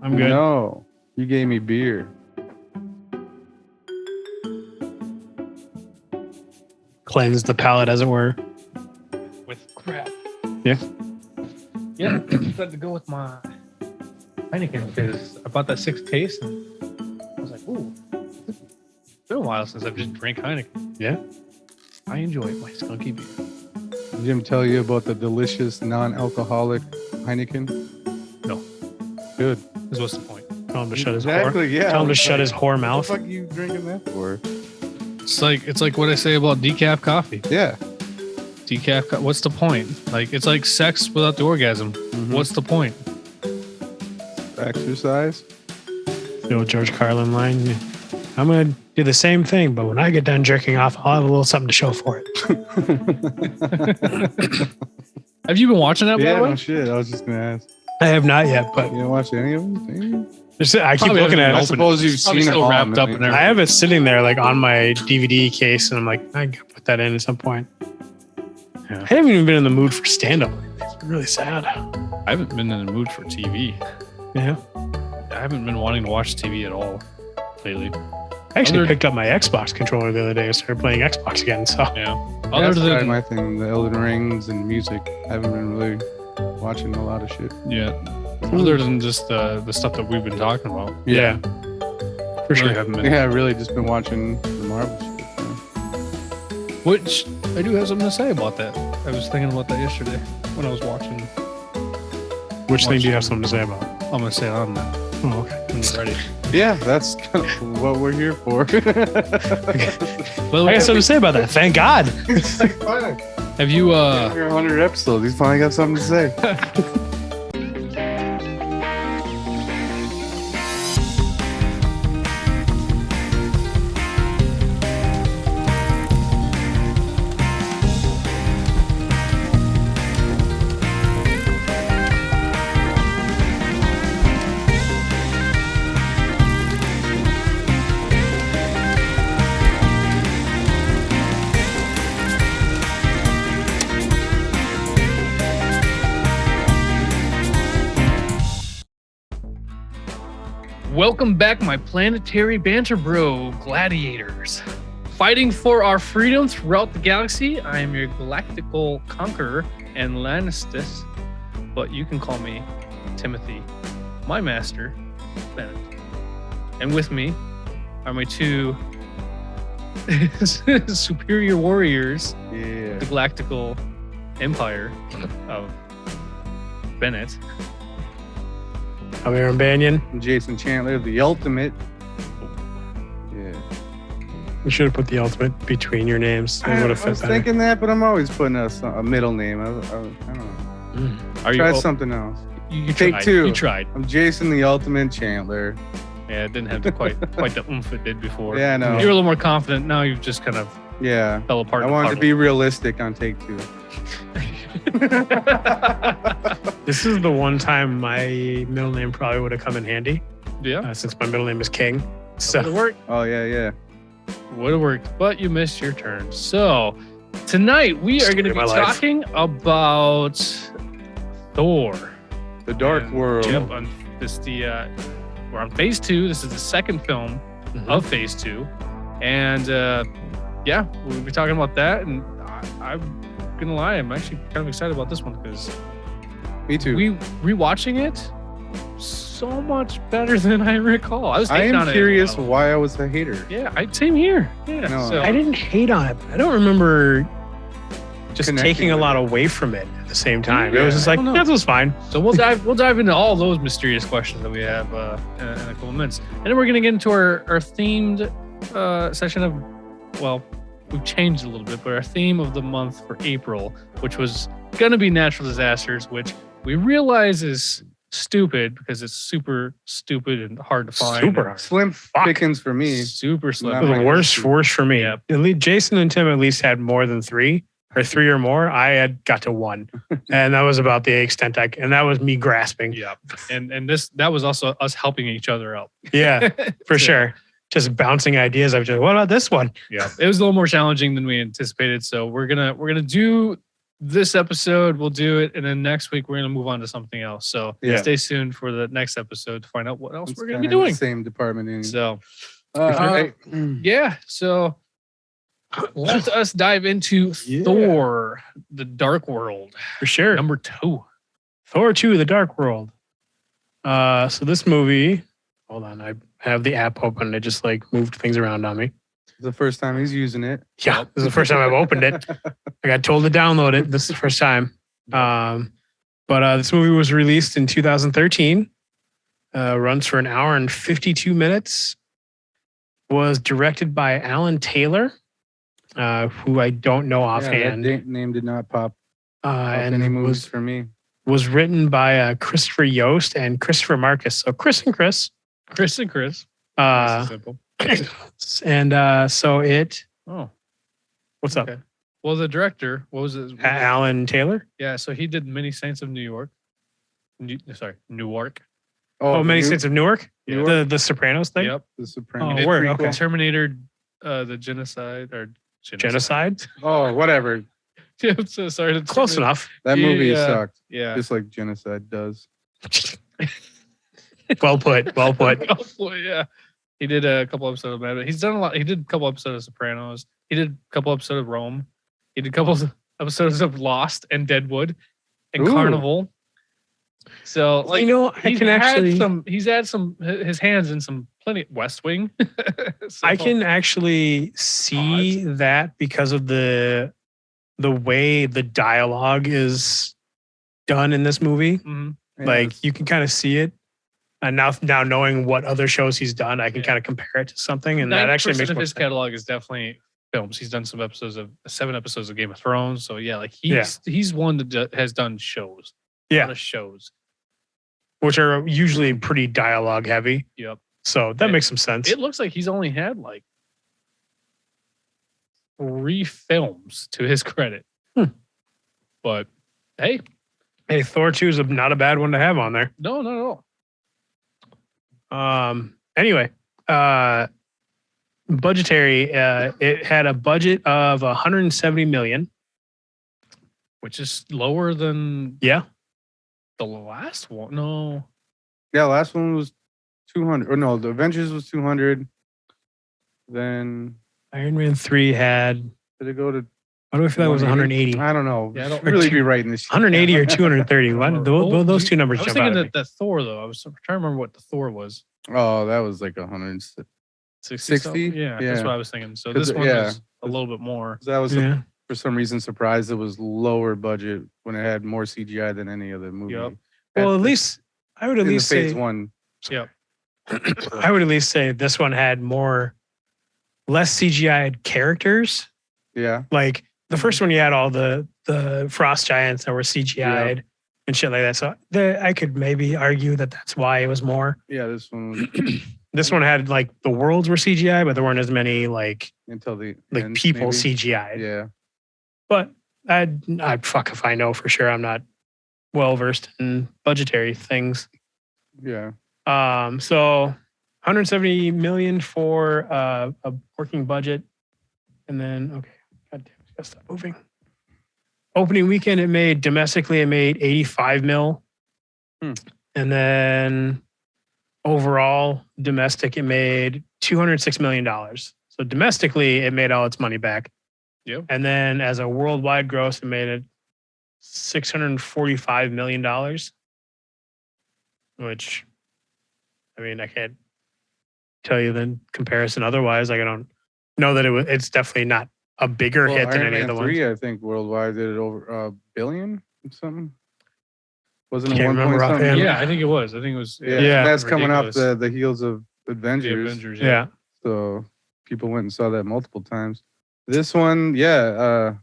I'm good. No, you gave me beer. Cleanse the palate, as it were. With crap. Yeah. Yeah, I decided to go with my Heineken because I bought that 6 case and I was like, ooh, it's been a while since I've just drank Heineken. Yeah. I enjoy my skunky beer. Did Jim tell you about the delicious non-alcoholic Heineken? No. Good. Because what's the point? Tell him to shut his Exactly, whore. yeah. Tell him to shut his whore What mouth. the fuck are you drinking that for? It's like what I say about decaf coffee. Yeah. What's the point? Like, it's like sex without the orgasm. Mhm. What's the point? Exercise? The old George Carlin line. Yeah. I'm going to do the same thing, but when I get done jerking off, I'll have a little something to show for it. Have you been watching that, by Yeah, the way? no shit. I was just gonna ask. I have not yet, but You didn't watch any of them? I keep Probably looking haven't at I it. opened suppose you've Probably seen it still all. wrapped up in there. I have it sitting there like on my DVD case, and I'm like, I can put that in at some point. Yeah. I haven't even been in the mood for stand-up lately. It's really sad. I haven't been in the mood for TV. Yeah. I haven't been wanting to watch TV at all lately. I actually Other- picked up my Xbox controller the other day and started playing Xbox again. So Yeah. Other Other than my thing, the Elden Rings and music. I haven't been really watching a lot of shit. yeah, other than just the stuff that we've been talking about. yeah, for sure. Really haven't been. Yeah, I've really just been watching the Marvel shit. Man. Which I do have something to say about that. I was thinking about that yesterday when I was watching. Which thing do you have something to say about? I'm gonna say it on that Oh, okay. when you're ready. Yeah, that's kind of what we're here for. Well, I got something to say about that. Thank God. It's like, fine. have you After 100 episodes, he's finally got something to say. Welcome back, my planetary banter bro gladiators. Fighting for our freedom throughout the galaxy, I am your galactical conqueror and Lannistus, but you can call me Timothy, my master, Bennett. And with me are my two superior warriors, Yeah. the galactical empire of Bennett. I'm Aaron Banyan. Jason Chandler, the ultimate. Yeah. You should have put the ultimate between your names. It would I have was fit better. thinking that, but I'm always putting a middle name. I don't know. Are Try you? something else. You Take tried. two. You tried. I'm Jason, the ultimate Chandler. Yeah, it didn't have the quite the oomph it did before. Yeah, I know. You were a little more confident. Now you've just kind of Yeah. fell apart. I in a wanted to puddle. be realistic on take two. This is the one time my middle name probably would have come in handy, Yeah, since my middle name is King. would have So worked. Oh, yeah. Would have worked, but you missed your turn. So tonight we are going to Story be of my life. talking about Thor. The Dark And, World. Yep, we're on phase 2. This is the second film of phase 2, and yeah, we'll be talking about that. And I'm gonna lie, I'm actually kind of excited about this one because Me too. rewatching it, so much better than I recall. I was I hating am on curious it. why I was a hater. Yeah, same here. Yeah, No, so, I didn't hate on it. But I don't remember just Connecting taking a with lot it. away from it at the same time. It Yeah, was just I like, don't know. that was fine. So we'll dive into all those mysterious questions that we have in a couple minutes, and then we're gonna get into our themed session of, well, we've changed a little bit, but our theme of the month for April, which was gonna be natural disasters, which we realize is stupid because it's super stupid and hard to find. Super. Slim pickings for me. Super slim. Not The my worst issue. for me. Yep. At least Jason and Tim at least had more than three or more. I had got to one, and that was about the extent and that was me grasping. Yeah, and that was also us helping each other out. Yeah, for So, sure. Just bouncing ideas. I was just, what about this one? Yeah, it was a little more challenging than we anticipated. So we're gonna do this episode we'll do it, and then next week we're gonna move on to something else. So Yeah. stay tuned for the next episode to find out what else It's we're gonna be kinda in the doing. Same department. Anyway. So Right. yeah, so let us dive into Yeah. Thor: The Dark World, For sure. number 2. Thor 2, The Dark World. So this movie, hold on, I have the app open. It just like moved things around on me. It's the first time he's using it. Yeah, this is the first time I've opened it. I got told to download it. This is the first time. But this movie was released in 2013. Runs for an hour and 52 minutes. Was directed by Alan Taylor, who I don't know offhand. That name did not pop up And any movies for me. was written by Christopher Yost and Christopher Marcus. So Chris and Chris. Chris and Chris. Nice and simple. And so it. Oh, What's up? okay. Well, the director, what was it? Alan Taylor. Yeah, so he did Many Saints of New York. Newark. Oh, Many New- Saints of Newark. Newark. The Sopranos thing. Yep. The Oh, Sopranos. word, prequel. okay. Terminator, the genocide or Genocide. Oh, whatever. Yeah, I'm so sorry. to Close Terminator. enough. That movie Yeah. sucked, Yeah. just like genocide does. Well put. Well put. Oh, boy, yeah. He did a couple episodes of that. He's done a lot. He did a couple episodes of Sopranos. He did a couple episodes of Rome. He did a couple of episodes of Lost and Deadwood and Ooh. Carnival. So, like, I can actually. he's had some his hands in some plenty West Wing. So- I can actually see that because of the way the dialogue is done in this movie. Mhm. Like you can kind of see it. And now knowing what other shows he's done, I can Yeah. kind of compare it to something, and that actually 90% makes of more his sense. catalog is definitely films. He's done some episodes of 7 episodes of Game of Thrones. So yeah, like he's one that has done shows. A Yeah. lot of shows. Which are usually pretty dialogue heavy. Yep. So that It- makes some sense. It looks like he's only had like 3 films to his credit. But hey, Hey, Thor 2 is not a bad one to have on there. no, not at all. Anyway, budgetary, it had a budget of 170 million. Which is lower than Yeah. the last one. No. Yeah, last one was 200. Or no, the Avengers was 200. Then Iron Man 3 had, did it go to? why do I feel like it was 180? I don't know. Yeah, I don't- really be writing this. Shit 180 or 230. Why did those two numbers I was jump thinking out at that me? the Thor though. I was trying to remember what the Thor was. Oh, that was like 160. 60? 60? Yeah, that's Yeah. what I was thinking. So 'Cause this one yeah. is a little bit more. So I was Yeah. for some reason surprised it was lower budget when it had more CGI than any other movie. Yep. Well, at least I would at in least the phase say one. Yep. I would at least say this one had less CGI characters. Yeah. Like the first one, you had all the frost giants that were CGI'd and shit like that. So I could maybe argue that that's why it was more. Yeah, this one was This one had like the worlds were CGI, but there weren't as many like until the end, people maybe. CGI'd. Yeah. But I'd fuck if I know for sure. I'm not well versed in budgetary things. Yeah. So 170 million for a working budget, and then okay, god damn, it's gotta stop moving. Opening weekend, it made 85 mil, and then overall domestic, it made $206 million. So domestically, it made all its money back. Yep. And then as a worldwide gross, it made it $645 million, which, I mean, I can't tell you the comparison otherwise. Like I don't know that it's definitely not a bigger Well, hit than Iron any of Man the 3, ones. I think worldwide did it over a billion or something. Wasn't it Can't 1 remember point something? offhand. Yeah, I think it was. I think it was. Yeah. Yeah. That's coming off ridiculous. the heels of The Avengers. Avengers. Yeah. So people went and saw that multiple times. This one, yeah,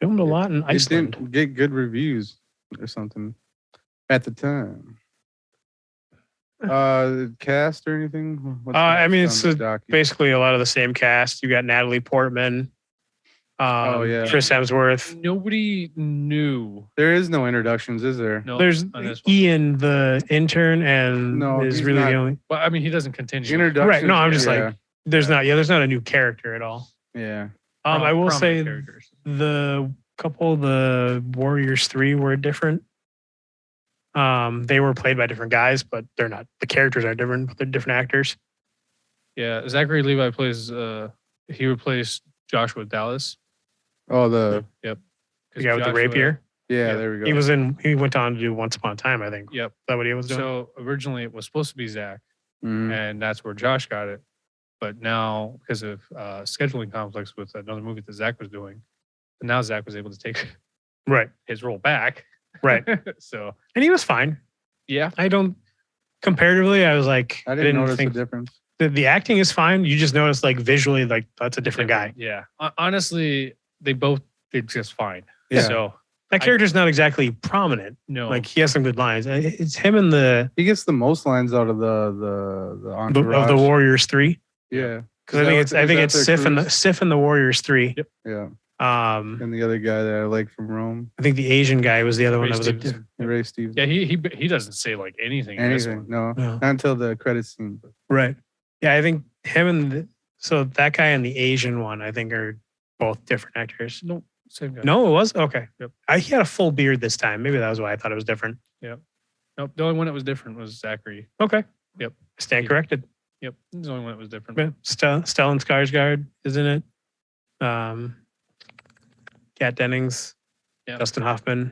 Filmed a lot in it Iceland. didn't get good reviews or something at the time. Cast or anything? What's I mean, next it's on the docket? Basically a lot of the same cast. You got Natalie Portman, Oh, yeah. Chris Hemsworth. Nobody knew. There is no introductions, is there? No, There's on this one. Ian, the intern, and No, is he's really not. the only. But I mean, he doesn't continue. Introduction. Right, no, I'm just yeah, like, there's not a new character at all. yeah. I will Prominent say characters. the couple of the Warriors 3 were different. They were played by different guys, but they're not. The characters are different, but they're different actors. Yeah, Zachary Levi plays. He replaced Joshua Dallas. Oh, the Yep. The guy with the rapier. yeah, Yeah. there we go. He went on to do Once Upon a Time, I think. Yep. Is that what he was doing? So originally it was supposed to be Zach, Mhm. and that's where Josh got it. But now, because of scheduling conflicts with another movie that Zach was doing, and now Zach was able to take Right. his role back. Right. So And he was fine. yeah, I don't comparatively, I was like, I didn't notice think the difference. the acting is fine. You just notice like visually, like that's a different guy. Yeah, honestly, they both did just fine. Yeah. So That character's not exactly prominent. no, Like he has some good lines. It's him and the He gets the most lines out of the entourage. of the Warriors 3. Yeah, Because I think it's Sif and the Warriors 3. Yep. yeah, Um, and the other guy that I like from Rome, I think the Asian guy was the other one Ray that was a Stevenson. Ray Stevens. yeah, he doesn't say like anything. in this Anything? one. No, No. not until the credits scene. But right. Yeah, I think him and so that guy and the Asian one, I think, are both different actors. Nope, same guy. No, it was okay. Yep. He had a full beard this time. Maybe that was why I thought it was different. Nope. The only one that was different was Zachary. Okay. Yep. Stand Yeah. corrected. Yep, the only one that was different. Yeah. Stellan Skarsgård is in it. Kat Dennings, Yeah. Dustin Hoffman.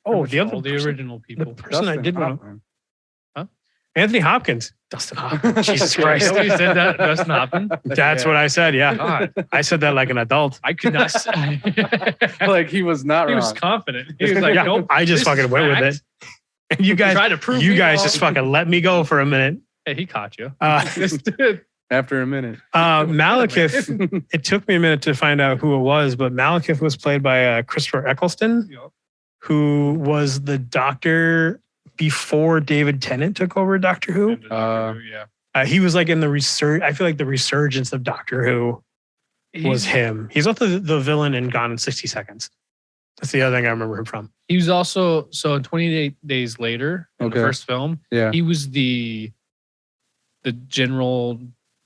Pretty Oh, much the other all the person, original the people. person I Dustin did want to, Hoffman. Anthony Hopkins. Dustin Hoffman. Jesus Christ. Nobody said that. Dustin Hoffman. That's what I said. Yeah. God, I said that like an adult. I could not. Say. Like he was not He wrong. was confident. He was like, Yeah, "Nope." I just this fucking is went with fact. it. And you guys, Try to prove you me guys wrong. just fucking let me go for a minute. Hey, he caught you. Malekith. After a minute. It took me a minute to find out who it was, but Malekith was played by Christopher Eccleston, Yep. who was the Doctor before David Tennant took over Doctor Who. Yeah. He was like in the I feel like the resurgence of Doctor Who was him. He's also the villain in Gone in 60 Seconds. That's the other thing I remember him from. He was also in 28 Days Later in the Okay. first film. Yeah. He was the general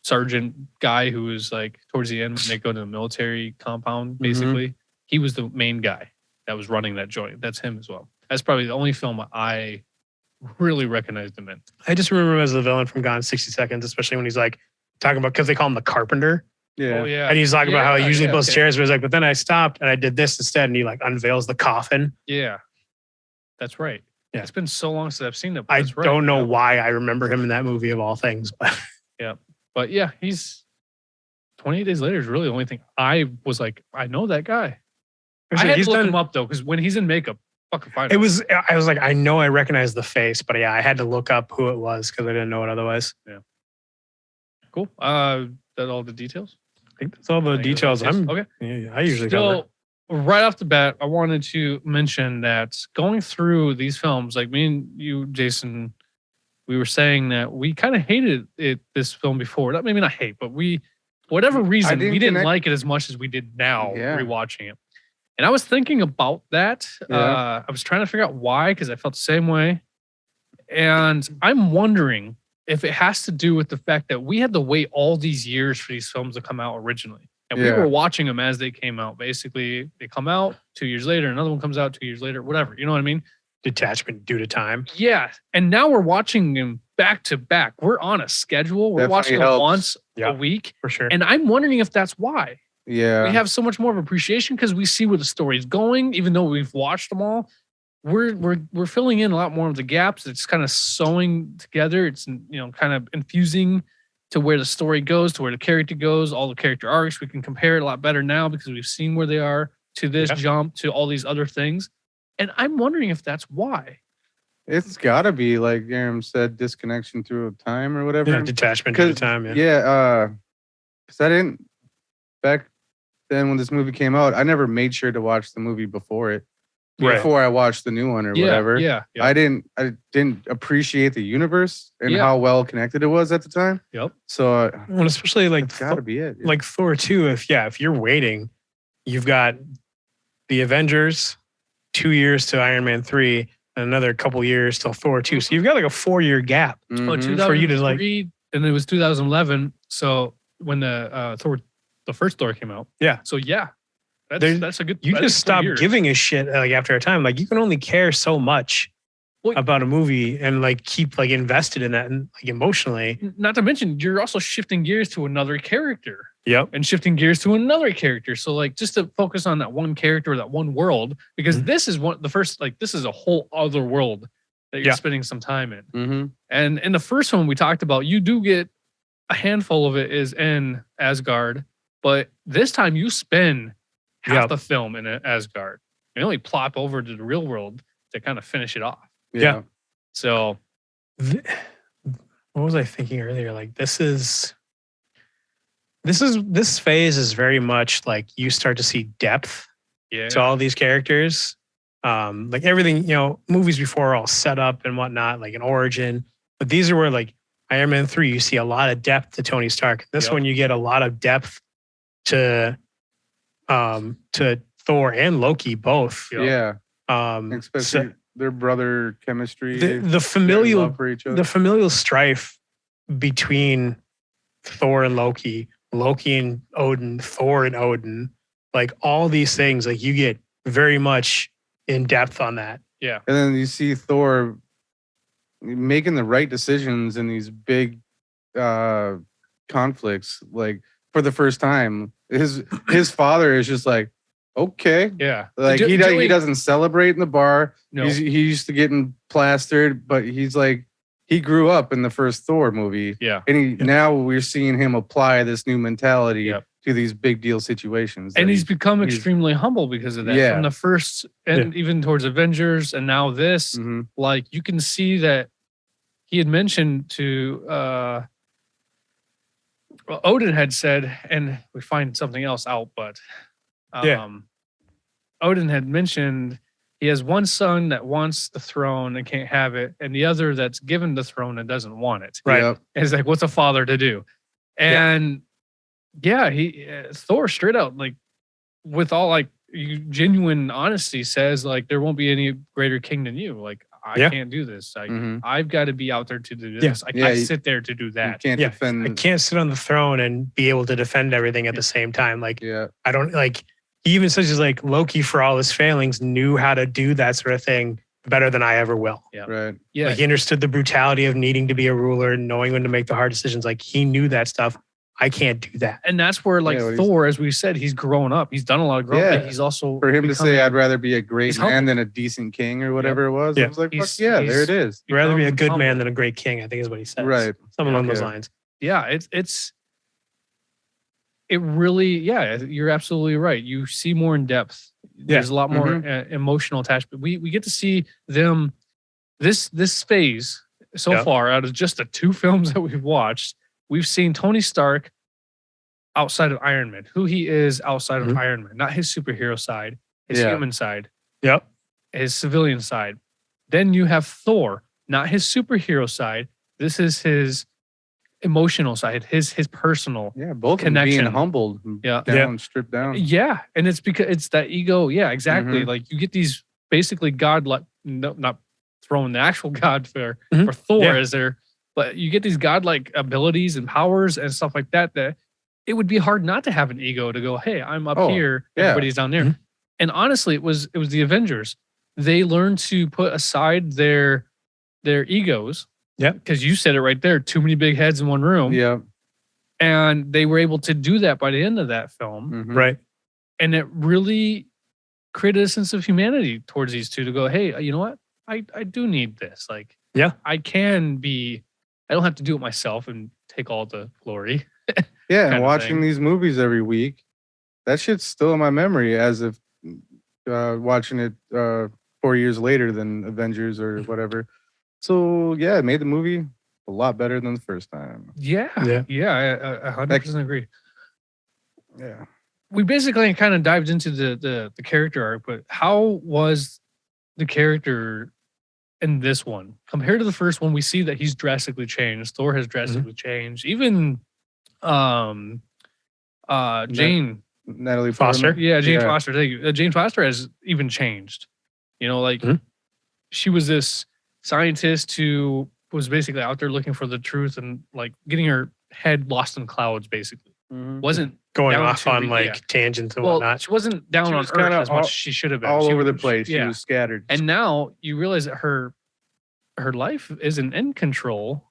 sergeant guy who was like towards the end when they go to the military compound. Basically, he was the main guy that was running that joint. That's him as well. That's probably the only film I really recognized him in. I just remember him as the villain from Gone in 60 Seconds, especially when he's like talking about, because they call him the Carpenter. Yeah. Oh yeah, And he's talking about how he usually builds okay. chairs, but he's like, but then I stopped and I did this instead. And he like unveils the coffin. Yeah, that's right. Yeah. It's been so long since I've seen it. But I that's right. don't know Yeah. why I remember him in that movie of all things. But But yeah, he's 28 Days Later is really the only thing I was like, I know that guy. I had to look him up though, because when he's in makeup, fucking fine. I was like, I know I recognize the face, but yeah, I had to look up who it was because I didn't know it otherwise. Cool. That all the details. I think that's all the details. Okay. Yeah, I usually cover. So right off the bat, I wanted to mention that going through these films, like me and you, Jason, we were saying that we kind of hated this film before. Not maybe not hate, but whatever reason, we didn't connect- like it as much as we did now Yeah. rewatching it. And I was thinking about that. Yeah. I was trying to figure out why, because I felt the same way. And I'm wondering if it has to do with the fact that we had to wait all these years for these films to come out originally. And we Yeah. were watching them as they came out. Basically, they come out 2 years later, another one comes out 2 years later, whatever. You know what I mean? Detachment due to time. Yeah. And now we're watching them back to back. We're on a schedule. We're Definitely watching them helps. once Yeah. a week. For sure. And I'm wondering if that's why. Yeah. We have so much more of appreciation because we see where the story's going, even though we've watched them all. We're filling in a lot more of the gaps. It's kind of sewing together. It's kind of infusing to where the story goes, to where the character goes, all the character arcs. We can compare it a lot better now because we've seen where they are to this Yeah. jump to all these other things. And I'm wondering if that's why. It's gotta be like Aram said, disconnection through time or whatever. Yeah, detachment due to time. Yeah. Yeah, because I didn't back then when this movie came out. I never made sure to watch the movie before it. Right. Before I watched the new one or whatever. Yeah. I didn't appreciate the universe and Yeah. how well connected it was at the time. Yep. So Well, especially like it's gotta be it. like Thor 2, if you're waiting, you've got the Avengers, 2 years to Iron Man 3, and another couple years till Thor 2. So you've got like a 4-year gap. Oh, Mhm. For you to, like- 2003, and it was 2011. So when the first Thor came out. Yeah. So yeah, That's a good. You that just is 3 stop years. giving a shit like after a time. Like you can only care so much Well, about a movie and like keep like invested in that and like emotionally. Not to mention, you're also shifting gears to another character Yep. and shifting gears to another character. So like just to focus on that one character, that one world, because Mhm. this is this is a whole other world that you're Yeah. spending some time in. Mm-hmm. And in the first one we talked about, you do get a handful of it is in Asgard, but this time you spend half Yep. the film in Asgard. You only plop over to the real world to kind of finish it off. Yeah. So What was I thinking earlier? Like this phase is very much like you start to see depth yeah, to all these characters. Like everything, movies before are all set up and whatnot, like an origin. But these are where like Iron Man 3, you see a lot of depth to Tony Stark. This Yep. one you get a lot of depth to Thor and Loki both. Yeah. So Especially their brother chemistry. the their familial love for each other. the familial strife between Thor and Loki and Odin, Thor and Odin, like all these things, like you get very much in depth on that. yeah. And then you see Thor making the right decisions in these big conflicts, like for the first time. His father is just like, okay. Yeah. Like he doesn't celebrate in the bar. No. He used to getting plastered, but he's like, he grew up in the first Thor movie. Yeah. And now we're seeing him apply this new mentality Yep. to these big deal situations. And that he's become he's- extremely humble because of that. Yeah. From the first and even towards Avengers and now this, Mhm. like you can see that he had mentioned to Odin had said, and we find something else out, but Odin had mentioned he has one son that wants the throne and can't have it, and the other that's given the throne and doesn't want it. Right. Yep. And it's like, what's a father to do? And he Thor straight out, like with all like genuine honesty, says like there won't be any greater king than you. Like I can't do this. Mhm. I've got to be out there to do this. I can't sit there to do You that. can't Yeah, defend. I can't sit on the throne and be able to defend everything at the same time. Like Yeah. I don't like. He even says he's like Loki, for all his failings, knew how to do that sort of thing better than I ever will. Yeah. Right. Yeah. Like he understood the brutality of needing to be a ruler and knowing when to make the hard decisions. Like he knew that stuff. I can't do that. And that's where like Yeah, what Thor, as we said, he's grown up. He's done a lot of growing up. Yeah. But he's also For him to say, becoming- I'd rather be a great He's man humble. than a decent king or whatever it was. Yeah. I was like, fuck He's- yeah, he's- there it is. I'd rather be a become good man humble. than a great king, I think is what he says. Right. Something along those Okay. lines. Yeah, it really, you're absolutely right. You see more in depth. There's a lot more emotional attachment. We get to see them this phase so far out of just the 2 films that we've watched. We've seen Tony Stark outside of Iron Man, who he is outside of Iron Man, not his superhero side, his human side, Yep. his civilian side. Then you have Thor, not his superhero side. This is his emotional side, his personal. Yeah, both of them being Connection. humbled, down, stripped down. Yeah, and it's because it's that ego. Yeah, exactly. Mhm. Like you get these basically godlike, no, not throwing the actual god for Mhm. Thor Yeah. as there, but you get these godlike abilities and powers and stuff like that. That it would be hard not to have an ego to go, hey, I'm up Oh, here, yeah. everybody's down there. Mhm. And honestly, it was the Avengers. They learned to put aside their egos. Yep. Because you said it right there, too many big heads in one room. Yeah. And they were able to do that by the end of that film. Mhm. Right. And it really created a sense of humanity towards these two to go, hey, you know what? I do need this. Like, Yeah. I don't have to do it myself and take all the glory. Yeah, kind and of watching thing. these movies every week, that shit's still in my memory as if watching it 4 years later than Avengers or whatever. So yeah, it made the movie a lot better than the first time. Yeah. I 100% agree. Yeah. We basically kind of dived into the character arc, but how was the character in this one compared to the first one? We see that he's drastically changed. Thor has drastically changed. Even Jane Natalie Foster? Portman. Yeah, Jane Yeah. Foster. Thank you. Jane Foster has even changed. You know, like Mhm. she was this scientist who was basically out there looking for the truth and like getting her head lost in clouds. Basically, Mhm. wasn't going down off to on re- like yeah. tangents and Well, whatnot. she wasn't down She on was Earth kinda as much all- as she should have been. all She over the was- place. She Yeah. was scattered. And now you realize that her life isn't in control,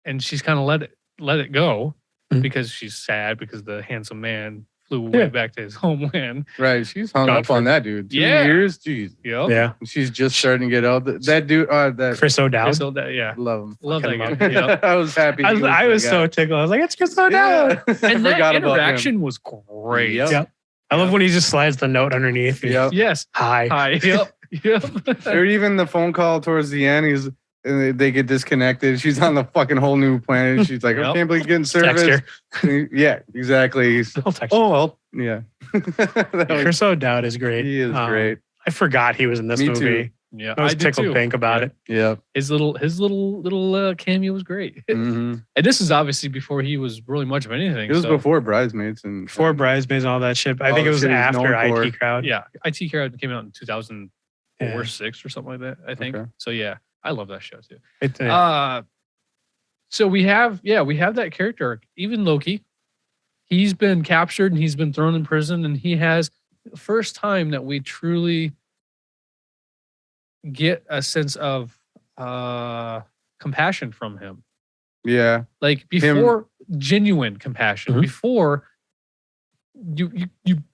and she's kind of let it go Mhm. because she's sad because the handsome man flew away Yeah. back to his homeland. Right. She's hung Gone up for- on that dude. 2 Yeah. years? Jeez. Yep. Yeah. She's just starting to get out. That dude, that Chris O'Dowd. So that, yeah. love him. Love that Fucking guy. love Yep. I was happy. I was so tickled. I was like, it's Chris O'Dowd. I And that forgot about him. interaction was great. Yep. Yep. I love when he just slides the note underneath. Yep. Yes. Hi. Hi. Yep. Yep. Or even the phone call towards the end, and they get disconnected. She's on the fucking whole new planet. She's like, I Yep. can't believe you're getting Text service. her. Yeah, exactly. I'll text her. Oh well, yeah. That was- Chris O'Dowd is great. he is great. I forgot he was in this Me movie. too. Yeah. I was did tickled too. pink about Yeah. it. Yeah. His little cameo was great. hmm And this is obviously before he was really much of anything. It was so- before Bridesmaids and Before Bridesmaids and all that shit. I All think the it was shit he's after known for. IT Crowd. Yeah, IT Crowd came out in 2004 Yeah. 6 or something like that, I think. Okay. So yeah, I love that show too. It- So we have that character arc. Even Loki, he's been captured and he's been thrown in prison, and he has the first time that we truly get a sense of compassion from him. yeah, Like before, genuine compassion. Mhm. Before you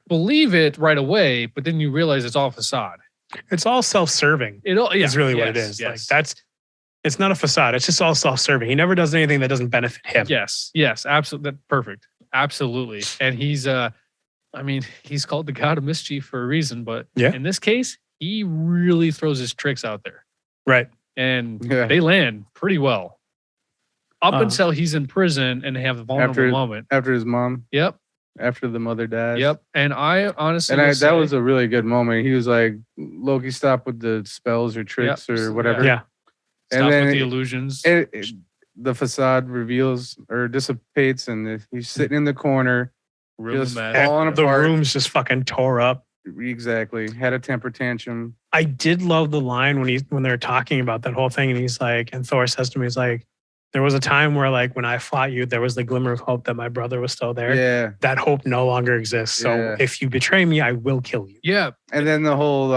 believe it right away, but then you realize it's all facade. it's all self-serving. It all Is really what it yes, is. Yes. Like it's not a facade. It's just all self-serving. He never does anything that doesn't benefit him. Yes, absolutely. That's perfect. Absolutely. And he's he's called the god of mischief for a reason, but Yeah. in this case, he really throws his tricks out there. Right. And yeah. they land pretty well. Up Uh-huh. until he's in prison and they have the vulnerable After- moment. After his mom, Yep. after the mother dies. Yep. And I honestly And will that say- was a really good moment. He was like, Loki, stop with the spells or tricks Yep. or whatever. Yeah. stop and then with the illusions. the facade reveals or dissipates, and he's sitting in the corner, Real just mad. falling The apart. room's just fucking tore up. Exactly. Had a temper tantrum. I did love the line when they're talking about that whole thing, and he's like, and Thor says to me, he's like, there was a time where like when I fought you, there was the glimmer of hope that my brother was still there. Yeah. That hope no longer exists. So Yeah. if you betray me, I will kill you. Yeah. And then the whole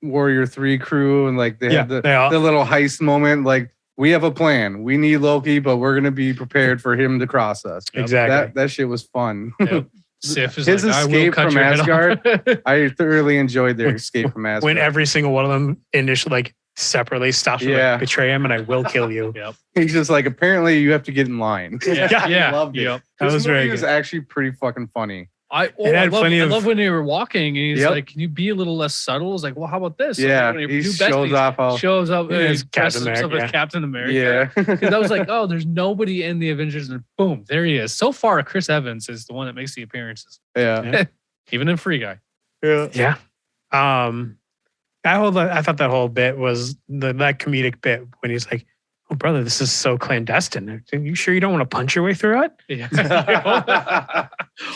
Warrior 3 crew, and like they had they all, the little heist moment. Like, we have a plan. We need Loki, but we're gonna be prepared for him to cross us. exactly. That shit was fun. Yep. Sif is His like, I will escape cut from your head Asgard, off. I thoroughly enjoyed their escape from Asgard. when every single one of them initially like separately stops with, Yeah. like, betray him and I will kill you. Yep. He's just like, apparently you have to get in line. Yeah. Yeah. Yeah. Loved it. Yep. That This was very movie was good. actually pretty fucking funny. I had plenty I of- love when they were walking and he's Yep. like, "Can you be a little less subtle?" I was like, "Well, how about this?" Yeah, Like, when he you do best, shows off how. shows up Yeah, and it's he dresses Captain himself America. as Captain America. Yeah. Because I was like, "Oh, there's nobody in the Avengers," and boom, there he is. So far, Chris Evans is the one that makes the appearances, yeah. even in Free Guy. Yeah. Yeah. I thought that whole bit was that comedic bit when he's like, "Oh, brother, this is so clandestine. Are you sure you don't want to punch your way through it?" Yeah.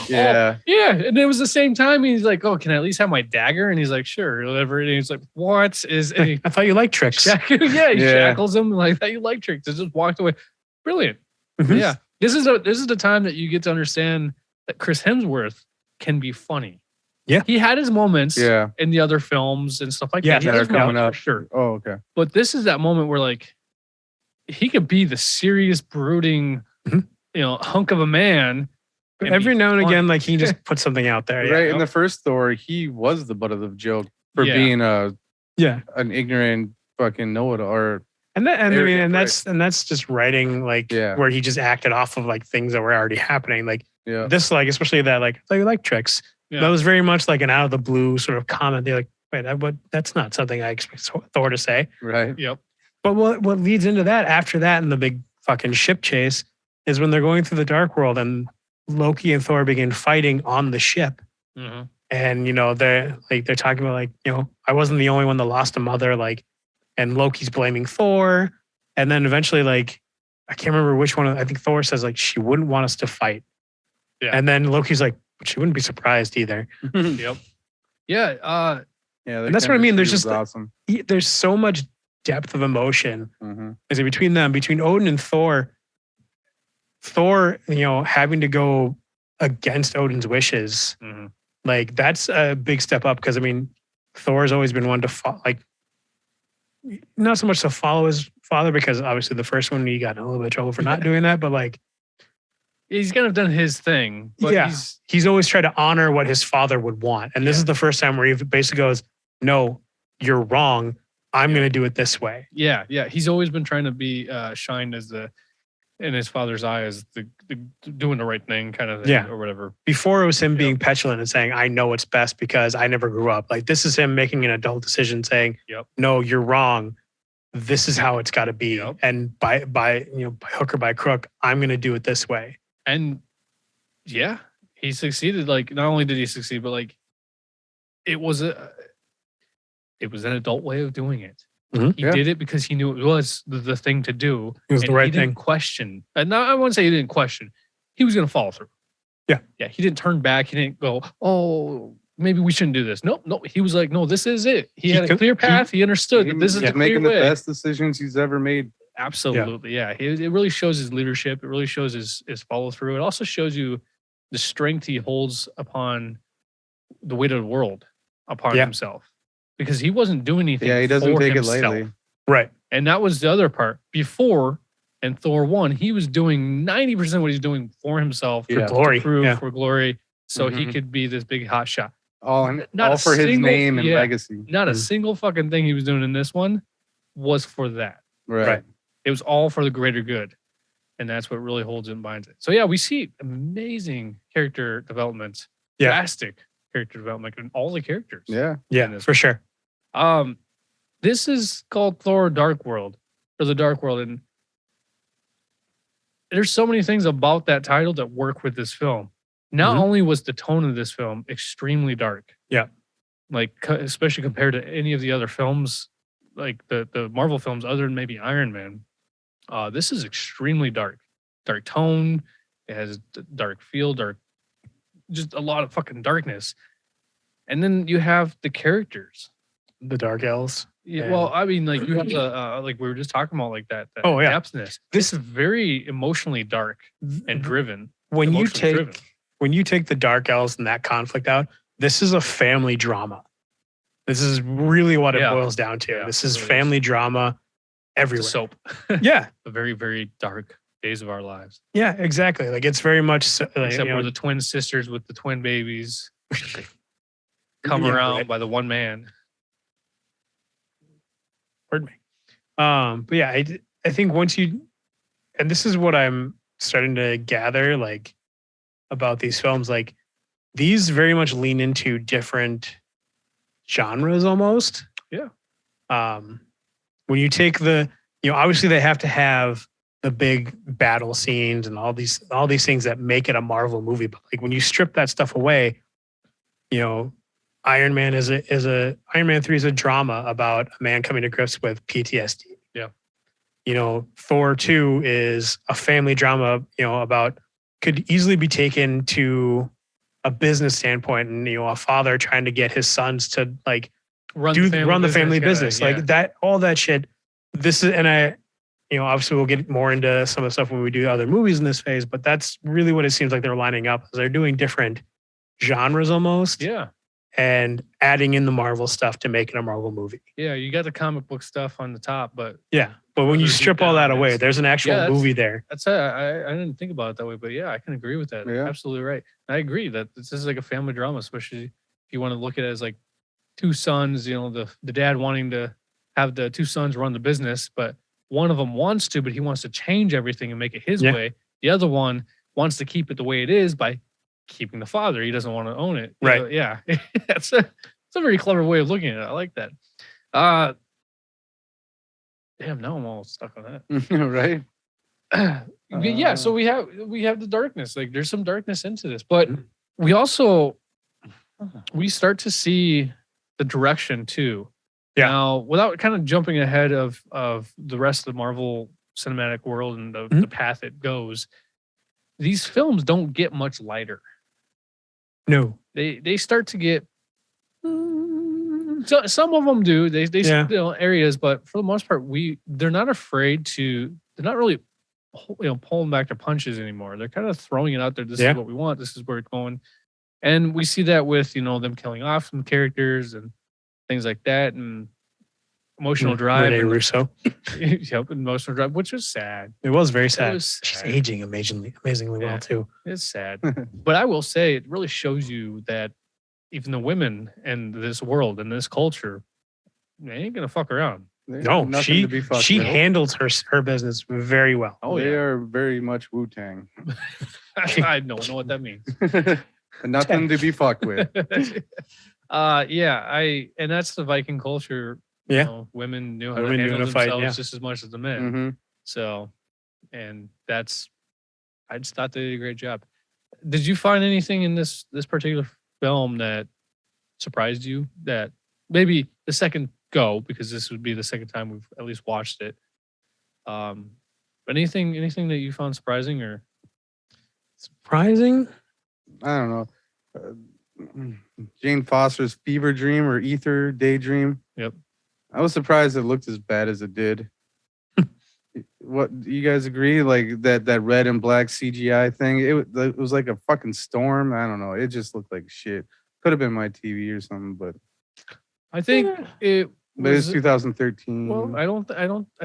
Yeah. Yeah, and it was the same time. He's like, "Oh, can I at least have my dagger?" And he's like, "Sure, whatever." And he's like, "What is?" And he I thought you liked tricks. yeah, he Yeah. shackles him like that. You like tricks. And just walked away. Brilliant. Mhm. Yeah, this is the time that you get to understand that Chris Hemsworth can be funny. Yeah. he had his moments Yeah. in the other films and stuff like Yeah, that. He that had are his moments coming up. for sure. Oh, okay. But this is that moment where like he could be the serious, brooding, Mhm. hunk of a man. and Every be now and funny. again, like he just puts something out there. Right. Yeah. In the first Thor, he was the butt of the joke for Yeah. being Yeah. an ignorant fucking know-it-all. Or And I mean, Arrogant, that's just writing like Yeah. where he just acted off of like things that were already happening. Like yeah. this, like especially that like you like tricks. Yeah. That was very much like an out of the blue sort of comment. They're like, wait, that's not something I expect Thor to say. Right. Yep. But what leads into that after that in the big fucking ship chase is when they're going through the dark world and Loki and Thor begin fighting on the ship. Mhm. And they're talking about like, I wasn't the only one that lost a mother, like, and Loki's blaming Thor. And then eventually, like, I can't remember which one. I think Thor says like she wouldn't want us to fight. Yeah. And then Loki's like, she wouldn't be surprised either. Yep. Yeah. Yeah. And that's what I mean. There's chemistry was just awesome. There's so much depth of emotion. Mhm. Is it between them, between Odin and Thor? Thor, having to go against Odin's wishes. Mhm. Like that's a big step up because I mean, Thor's always been one to like not so much to follow his father because obviously the first one he got in a little bit of trouble for not doing that, but like He's kind of done his thing, but yeah, he's always tried to honor what his father would want, and this is the first time where he basically goes, "No, you're wrong. I'm going to do it this way." yeah. He's always been trying to be shined as in his father's eye as the doing the right thing kind of thing, Yeah. or whatever. Before it was him being petulant and saying, "I know what's best because I never grew up." Like this is him making an adult decision, saying, "No, you're wrong. This is how it's got to be." And by by hook or by crook, I'm going to do it this way. And yeah, he succeeded. Like not only did he succeed, but like it was an adult way of doing it. He did it because he knew it was the thing to do. It was the right he didn't thing. question. And I wouldn't say he didn't question. He was going to follow through. Yeah. Yeah. He didn't turn back. He didn't go, "Oh, maybe we shouldn't do this." Nope. He was like, "No, this is it." He had a clear path. He understood that this is the making clear the way. best decisions he's ever made. Absolutely. Yeah. It really shows his leadership. It really shows his follow through. It also shows you the strength he holds upon the weight of the world upon himself because he wasn't doing anything. Yeah, he doesn't for take himself. it lightly. Right. And that was the other part. Before in Thor 1, he was doing 90% what he's doing for himself, For glory. for glory, so he could be this big hot shot. All Not for his name and yeah, legacy. Not a single fucking thing he was doing in this one was for that. Right. It was all for the greater good. And that's what really holds it and binds it. So yeah, we see amazing character development, drastic character development in all the characters. Yeah. Yeah, for sure. This is called Thor Dark World, or the Dark World. And there's so many things about that title that work with this film. Not only was the tone of this film extremely dark. Yeah. Like, especially compared to any of the other films, like the Marvel films, other than maybe Iron Man. This is extremely dark. Dark tone. It has dark feel, just a lot of fucking darkness. And then you have the characters. The Dark Elves. Yeah, well, I mean, like you have the like we were just talking about, like that depthness. This is very emotionally dark and driven. When you take the Dark Elves and that conflict out, this is a family drama. This is really what it boils down to. This is family drama everywhere. It's a soap. Yeah. A very, very dark days of our lives. Yeah, exactly. Like it's very much except we're the twin sisters with the twin babies come around by the one man. Pardon me. But yeah, I think once you, and this is what I'm starting to gather, like about these films, like these very much lean into different genres almost. Yeah. When you take obviously they have to have the big battle scenes and all these things that make it a Marvel movie, but like when you strip that stuff away, Iron Man Iron Man 3 is a drama about a man coming to grips with PTSD. Yeah. Thor 2 is a family drama, about could easily be taken to a business standpoint and, a father trying to get his sons to like run the family business. Like that, all that shit. This is, and I, obviously we'll get more into some of the stuff when we do other movies in this phase, but that's really what it seems like they're lining up. They're doing different genres almost. Yeah. And adding in the Marvel stuff to make it a Marvel movie. Yeah, you got the comic book stuff on the top, but when you strip all that away, there's an actual movie there. That's I didn't think about it that way, but yeah, I can agree with that. Yeah. Absolutely right. I agree that this is like a family drama, especially if you want to look at it as like two sons. The dad wanting to have the two sons run the business, but one of them wants to, but he wants to change everything and make it his way. The other one wants to keep it the way it is by keeping the father. He doesn't want to own it. Right. Yeah. It's a very clever way of looking at it. I like that. Damn, now I'm all stuck on that. Right. Yeah, so we have the darkness. Like there's some darkness into this, but we also we start to see the direction too. Yeah. Now, without kind of jumping ahead of the rest of the Marvel cinematic world and the path it goes, these films don't get much lighter. No. They start to get some of them do. They areas, but for the most part, they're not afraid to. They're not really pulling back their punches anymore. They're kind of throwing it out there. This Yeah. is what we want. This is where it's going. And we see that with, them killing off some characters and things like that, and emotional drive. Rene and Russo. Yep, emotional drive, which was sad. It was very sad. was She's sad. aging amazingly Yeah. well too. It's sad. But I will say it really shows you that even the women in this world and this culture, they ain't gonna fuck around. There's No, nothing to be fucked she with. handles her business very well. Oh, They yeah. are very much Wu Tang. I don't know what that means. Nothing to be fucked with. and that's the Viking culture. Yeah. Women knew how Women to knew handle how to fight, themselves yeah. just as much as the men. hmm So, and I just thought they did a great job. Did you find anything in this particular film that surprised you? That maybe the second go, because this would be the second time we've at least watched it. Anything that you found surprising or? Surprising? I don't know. Jane Foster's fever dream or ether daydream. Yep. I was surprised it looked as bad as it did. What do you guys agree? Like that red and black CGI thing. It was like a fucking storm. I don't know. It just looked like shit. Could have been my TV or something, but I think it. it's Was, 2013. well, I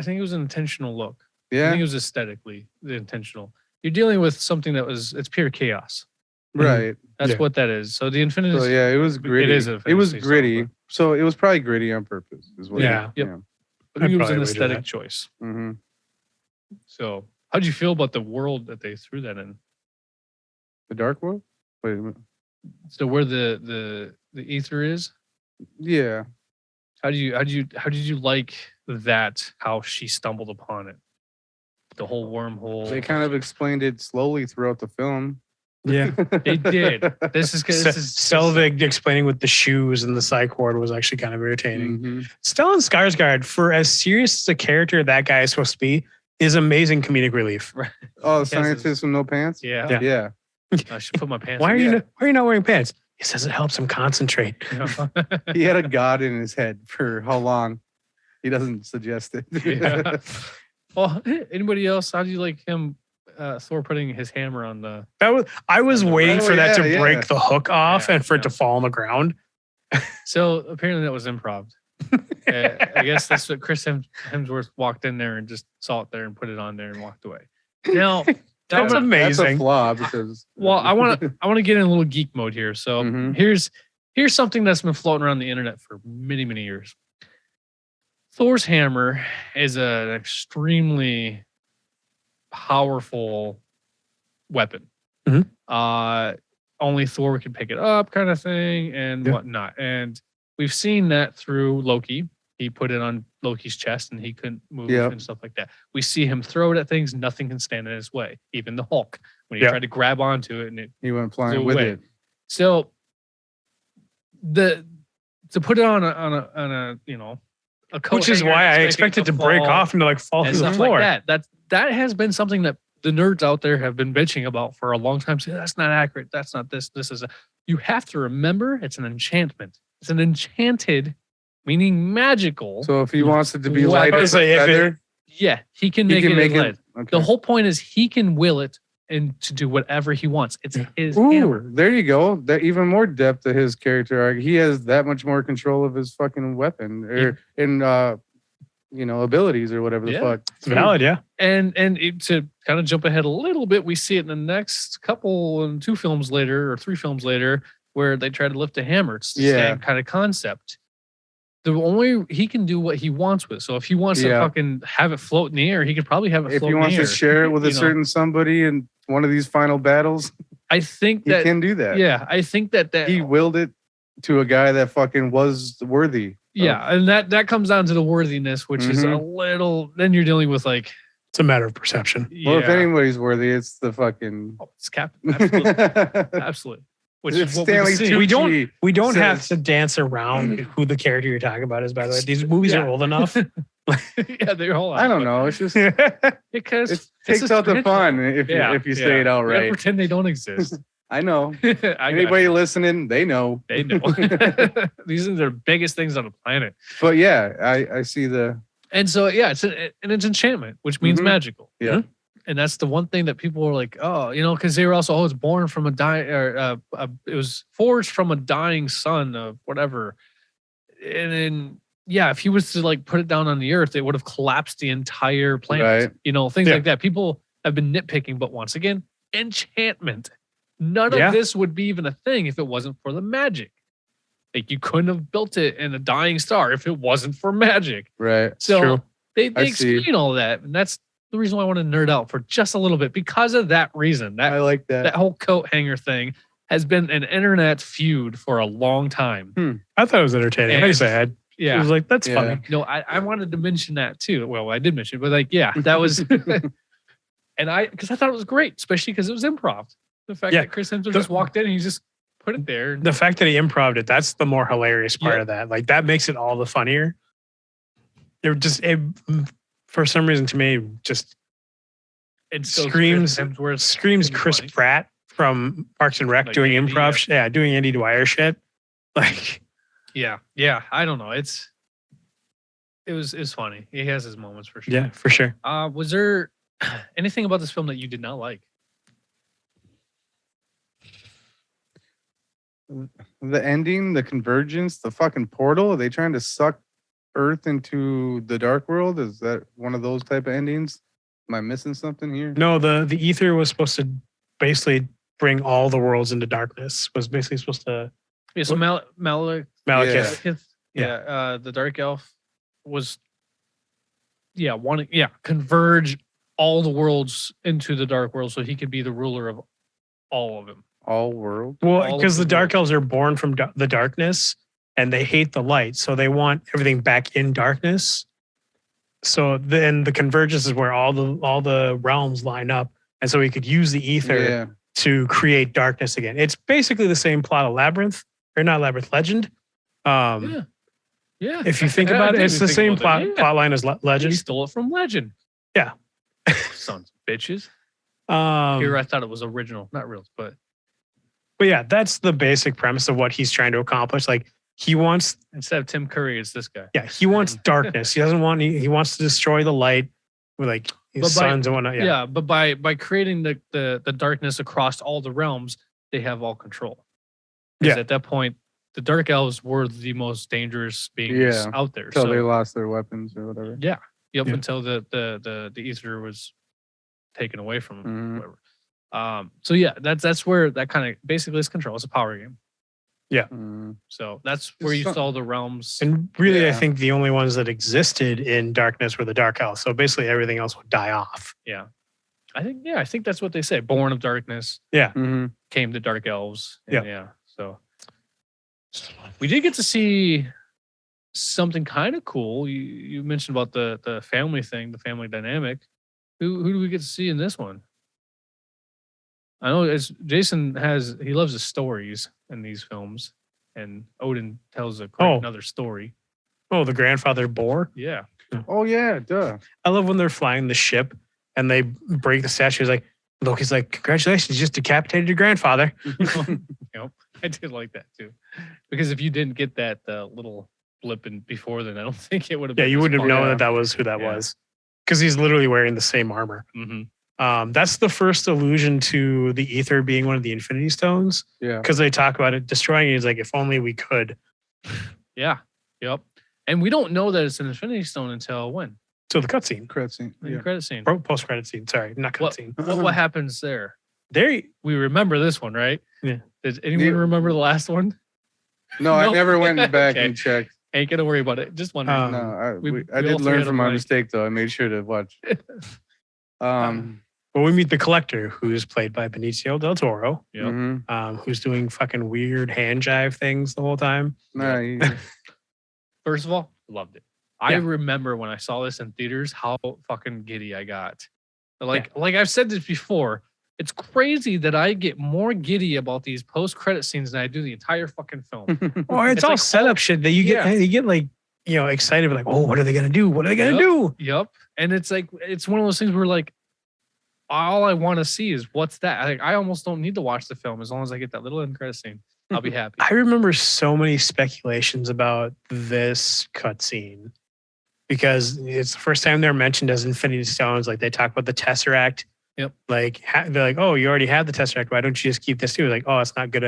think it was an intentional look. I yeah, think it was aesthetically intentional. You're dealing with something it's pure chaos. right. That's Yeah. what that is. So the Infinity. So yeah, it was gritty. is a It was fantasy gritty. software. So it was probably gritty on purpose. Is what Yeah. Yep. Yeah. I think it was probably an would do aesthetic that. choice. hmm So how do you feel about the world that they threw that in? The Dark World. Wait a minute. So where the ether is? Yeah. How did you like that? How she stumbled upon it? The whole wormhole. They kind of explained it slowly throughout the film. Yeah. They did. This is Selvig explaining with the shoes and the psych ward was actually kind of entertaining. Mhm. Stellan Skarsgård, for as serious as a character that guy is supposed to be, is amazing comedic relief. Oh, the Yes, scientist with no pants. Yeah. Yeah. I should put my pants. Why are on. you Yeah. why are you not wearing pants? He says it helps him concentrate. He had a god in his head for how long? He doesn't suggest it. Yeah. Well, anybody else? How do you like him? Thor putting his hammer on the. I was waiting for that to yeah. break the hook off Yeah, and for it to fall on the ground. So apparently that was improv. I guess that's what Chris Hemsworth walked in there and just saw it there and put it on there and walked away. Now, That's That's a amazing. flaw because. well, I want to get in a little geek mode here. So Mhm. here's something that's been floating around the internet for many, many years. Thor's hammer is an extremely powerful weapon. Mhm. Only Thor can pick it up, kind of thing, and Yeah. whatnot. And we've seen that through Loki. He put it on Loki's chest and he couldn't move Yep. and stuff like that. We see him throw it at things, nothing can stand in his way. Even the Hulk, when he Yeah. tried to grab onto it and it He went flying flew with away. it. So to put it on a a coat Which is hanger, why I expect expected to break fall off and to like fall and through the stuff floor. like that. That has been something that the nerds out there have been bitching about for a long time. Saying that's not accurate. That's not this. This is a. You have to remember it's an enchantment. It's an enchanted, meaning magical. So if he wants it to be Well, light I as was a like, if it- feather, yeah, he can he make can it make in it. lead. Okay. The whole point is he can will it and to do whatever he wants. It's his Ooh, hammer. there you go. That even more depth to his character arc. He has that much more control of his fucking weapon or abilities or whatever the Yeah. fuck. It's valid, yeah. And to kind of jump ahead a little bit, we see it in the next couple and 2 films later or 3 films later where they try to lift a hammer. It's the Yeah. same kind of concept. The only he can do what he wants with. So if he wants to Yeah. fucking have it float in the air, he could probably have it If float he in wants the to air. share it with a you know. certain somebody in one of these final battles, I think he that can do that. yeah, I think that He willed it to a guy that fucking was worthy. yeah, and that comes down to the worthiness, which is a Mhm. little. Then you're dealing with like It's a matter of perception. Well, if yeah. anybody's worthy, it's the fucking. Oh, it's Captain. Absolutely. Absolutely. Which It's is what Stanley we've seen. Tucci. We don't have Says- to dance around who the character you're talking about is, by the way. These movies are Yeah. old enough. Yeah, they're all. I don't know. It's just because it takes out the fun if you say it Yeah, outright. pretend they don't exist. I know. I got Anybody you. listening, they know. They know. These are the biggest things on the planet. But yeah, I see the And so yeah, it's enchantment, which means Mhm. magical. Yeah. And that's the one thing that people were like, oh, because they were also, it's born from a dying, or it was forged from a dying son of whatever. And then, yeah, if he was to like put it down on the earth, it would have collapsed the entire planet. Right. Things Yeah. like that. People have been nitpicking, but once again, enchantment. None Yeah. of this would be even a thing if it wasn't for the magic. Like you couldn't have built it in a dying star if it wasn't for magic. Right. So true. they I see. explain all that, and that's the reason why I want to nerd out for just a little bit because of that reason. I like That that. whole coat hanger thing has been an internet feud for a long time. I thought it was entertaining. Like I And- said, it Yeah. was like, that's Yeah. funny. No, I wanted to mention that too. Well, I did mention it, but like, yeah, that was, and because I thought it was great, especially because it was improv. The fact Yeah. that Chris Hemsworth just walked in and he just put it there. The fact that he improved it, that's the more hilarious part Yeah. of that. Like that makes it all the funnier. They're just, for some reason to me, just It still screams- Chris Hemsworth screams being Chris funny. Pratt from Parks and Rec Like doing Andy, improv. Yeah, doing Andy Dwyer shit. Like, Yeah, I don't know. It was funny. He has his moments for sure. yeah, for sure. Was there anything about this film that you did not like? The ending, the convergence, the fucking portal. Are they trying to suck Earth into the dark world? Is that one of those type of endings? Am I missing something here? No, the ether was supposed to basically bring all the worlds into darkness. Was basically supposed to Yeah, so Malekith, Malekith. the dark elf was converge all the worlds into the dark world so he could be the ruler of all of them. All world. Well, all of because the the dark worlds. elves are born from the darkness and they hate the light, so they want everything back in darkness. So then the convergence is where all the realms line up, and so he could use the ether Yeah. to create darkness again. It's basically the same plot of Labyrinth, or not Labyrinth, Legend. Yeah. If you think I about it, didn't it's the think same about that. plot line as He Legend. stole it from Legend. Yeah. Sons of bitches. Here Um, I thought it was original, not real, but but yeah, that's the basic premise of what he's trying to accomplish. Like he wants, instead of Tim Curry, it's this guy. yeah, he wants darkness. He doesn't want. He wants to destroy the light with like his But by- sons and whatnot. Yeah. Yeah, but by creating the darkness across all the realms, they have all control. Because Yeah. at that point, the dark elves were the most dangerous beings Yeah, out there. Until So they lost their weapons or whatever. yeah, yep, Yeah. until the ether was taken away from them. Mhm. Whatever. So yeah, that's where that kind of basically is control. It's a power game. Mm. So that's where you Some- saw the realms. And really, I Yeah. think the only ones that existed in darkness were the dark elves. So basically, everything else would die off. I think that's what they say. Born of darkness Mhm. came the dark elves. Yeah. And yeah. So we did get to see something kind of cool. You mentioned about the family thing, the family dynamic. Who do we get to see in this one? I know it's Jason he loves the stories in these films, and Odin tells another story. Oh, the grandfather boar. Yeah. Oh yeah, duh. I love when they're flying the ship and they break the statue. He's like, Loki's like, congratulations, you just decapitated your grandfather. I did like that too, because if you didn't get that little blip in before then, I don't think it would have. Yeah, you wouldn't have known Yeah. that was who that Yeah. was, because he's literally wearing the same armor. Mm-hmm. That's the first allusion to the ether being one of the Infinity Stones, Yeah. because they talk about it destroying it. He's like, if only we could. Yeah. Yep. And we don't know that it's an Infinity Stone until when? So the cutscene, Cutscene. In Yeah. the credit scene. post credit scene. Sorry, not What, cutscene. what happens there? There, We remember this one, right? Yeah. Does anyone Yeah. remember the last one? No, I Nope. never went back Okay. and checked. Ain't gonna worry about it. Just wondering. No, I we I did all learn forget from my about it. mistake though. I made sure to watch. well, we meet the collector, who's played by Benicio del Toro, Yep. mhm. who's doing fucking weird hand jive things the whole time. Nah, he- First of all, loved it. I Yeah. remember when I saw this in theaters, how fucking giddy I got. Like I've said this before, it's crazy that I get more giddy about these post-credit scenes than I do the entire fucking film. Or it's, It's all like setup shit that you get. Yeah. You get like, excited, like, oh, what are they gonna do? What are they gonna Yep. do? Yep. And it's like it's one of those things where like all I want to see is what's that? I almost don't need to watch the film as long as I get that little end credit scene. I'll be happy. I remember so many speculations about this cutscene because it's the first time they're mentioned as Infinity Stones. Like they talk about the Tesseract Yep. Like they're like, oh, you already have the Tesseract. Why don't you just keep this too? Like, oh, it's not a good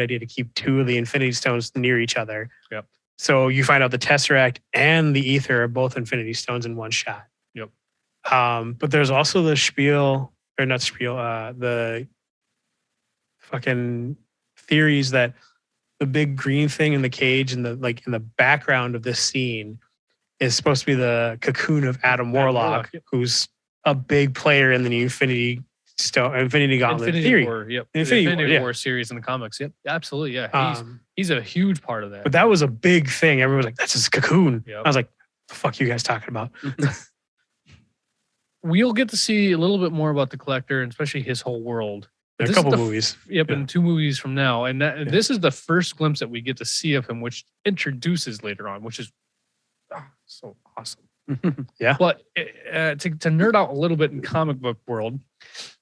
idea to keep two of the Infinity Stones near each other. Yep. So you find out the Tesseract and the Ether are both Infinity Stones in one shot. Yep. But there's also the spiel, or not spiel, the fucking theories that the big green thing in the cage and in the background of this scene is supposed to be the cocoon of Adam Warlock, yep. who's a big player in the new Infinity Gauntlet Infinity theory. War, yep. Infinity War series in the comics. Yep. Absolutely. Yeah. He's a huge part of that. But that was a big thing. Everyone was like, that's his cocoon. Yep. I was like, the fuck you guys talking about? We'll get to see a little bit more about the Collector and especially his whole world. There are a This couple is the movies. Yep, and 2 movies from now. And this is the first glimpse that we get to see of him, which introduces later on, which is so awesome. Yeah. But to nerd out a little bit in comic book world,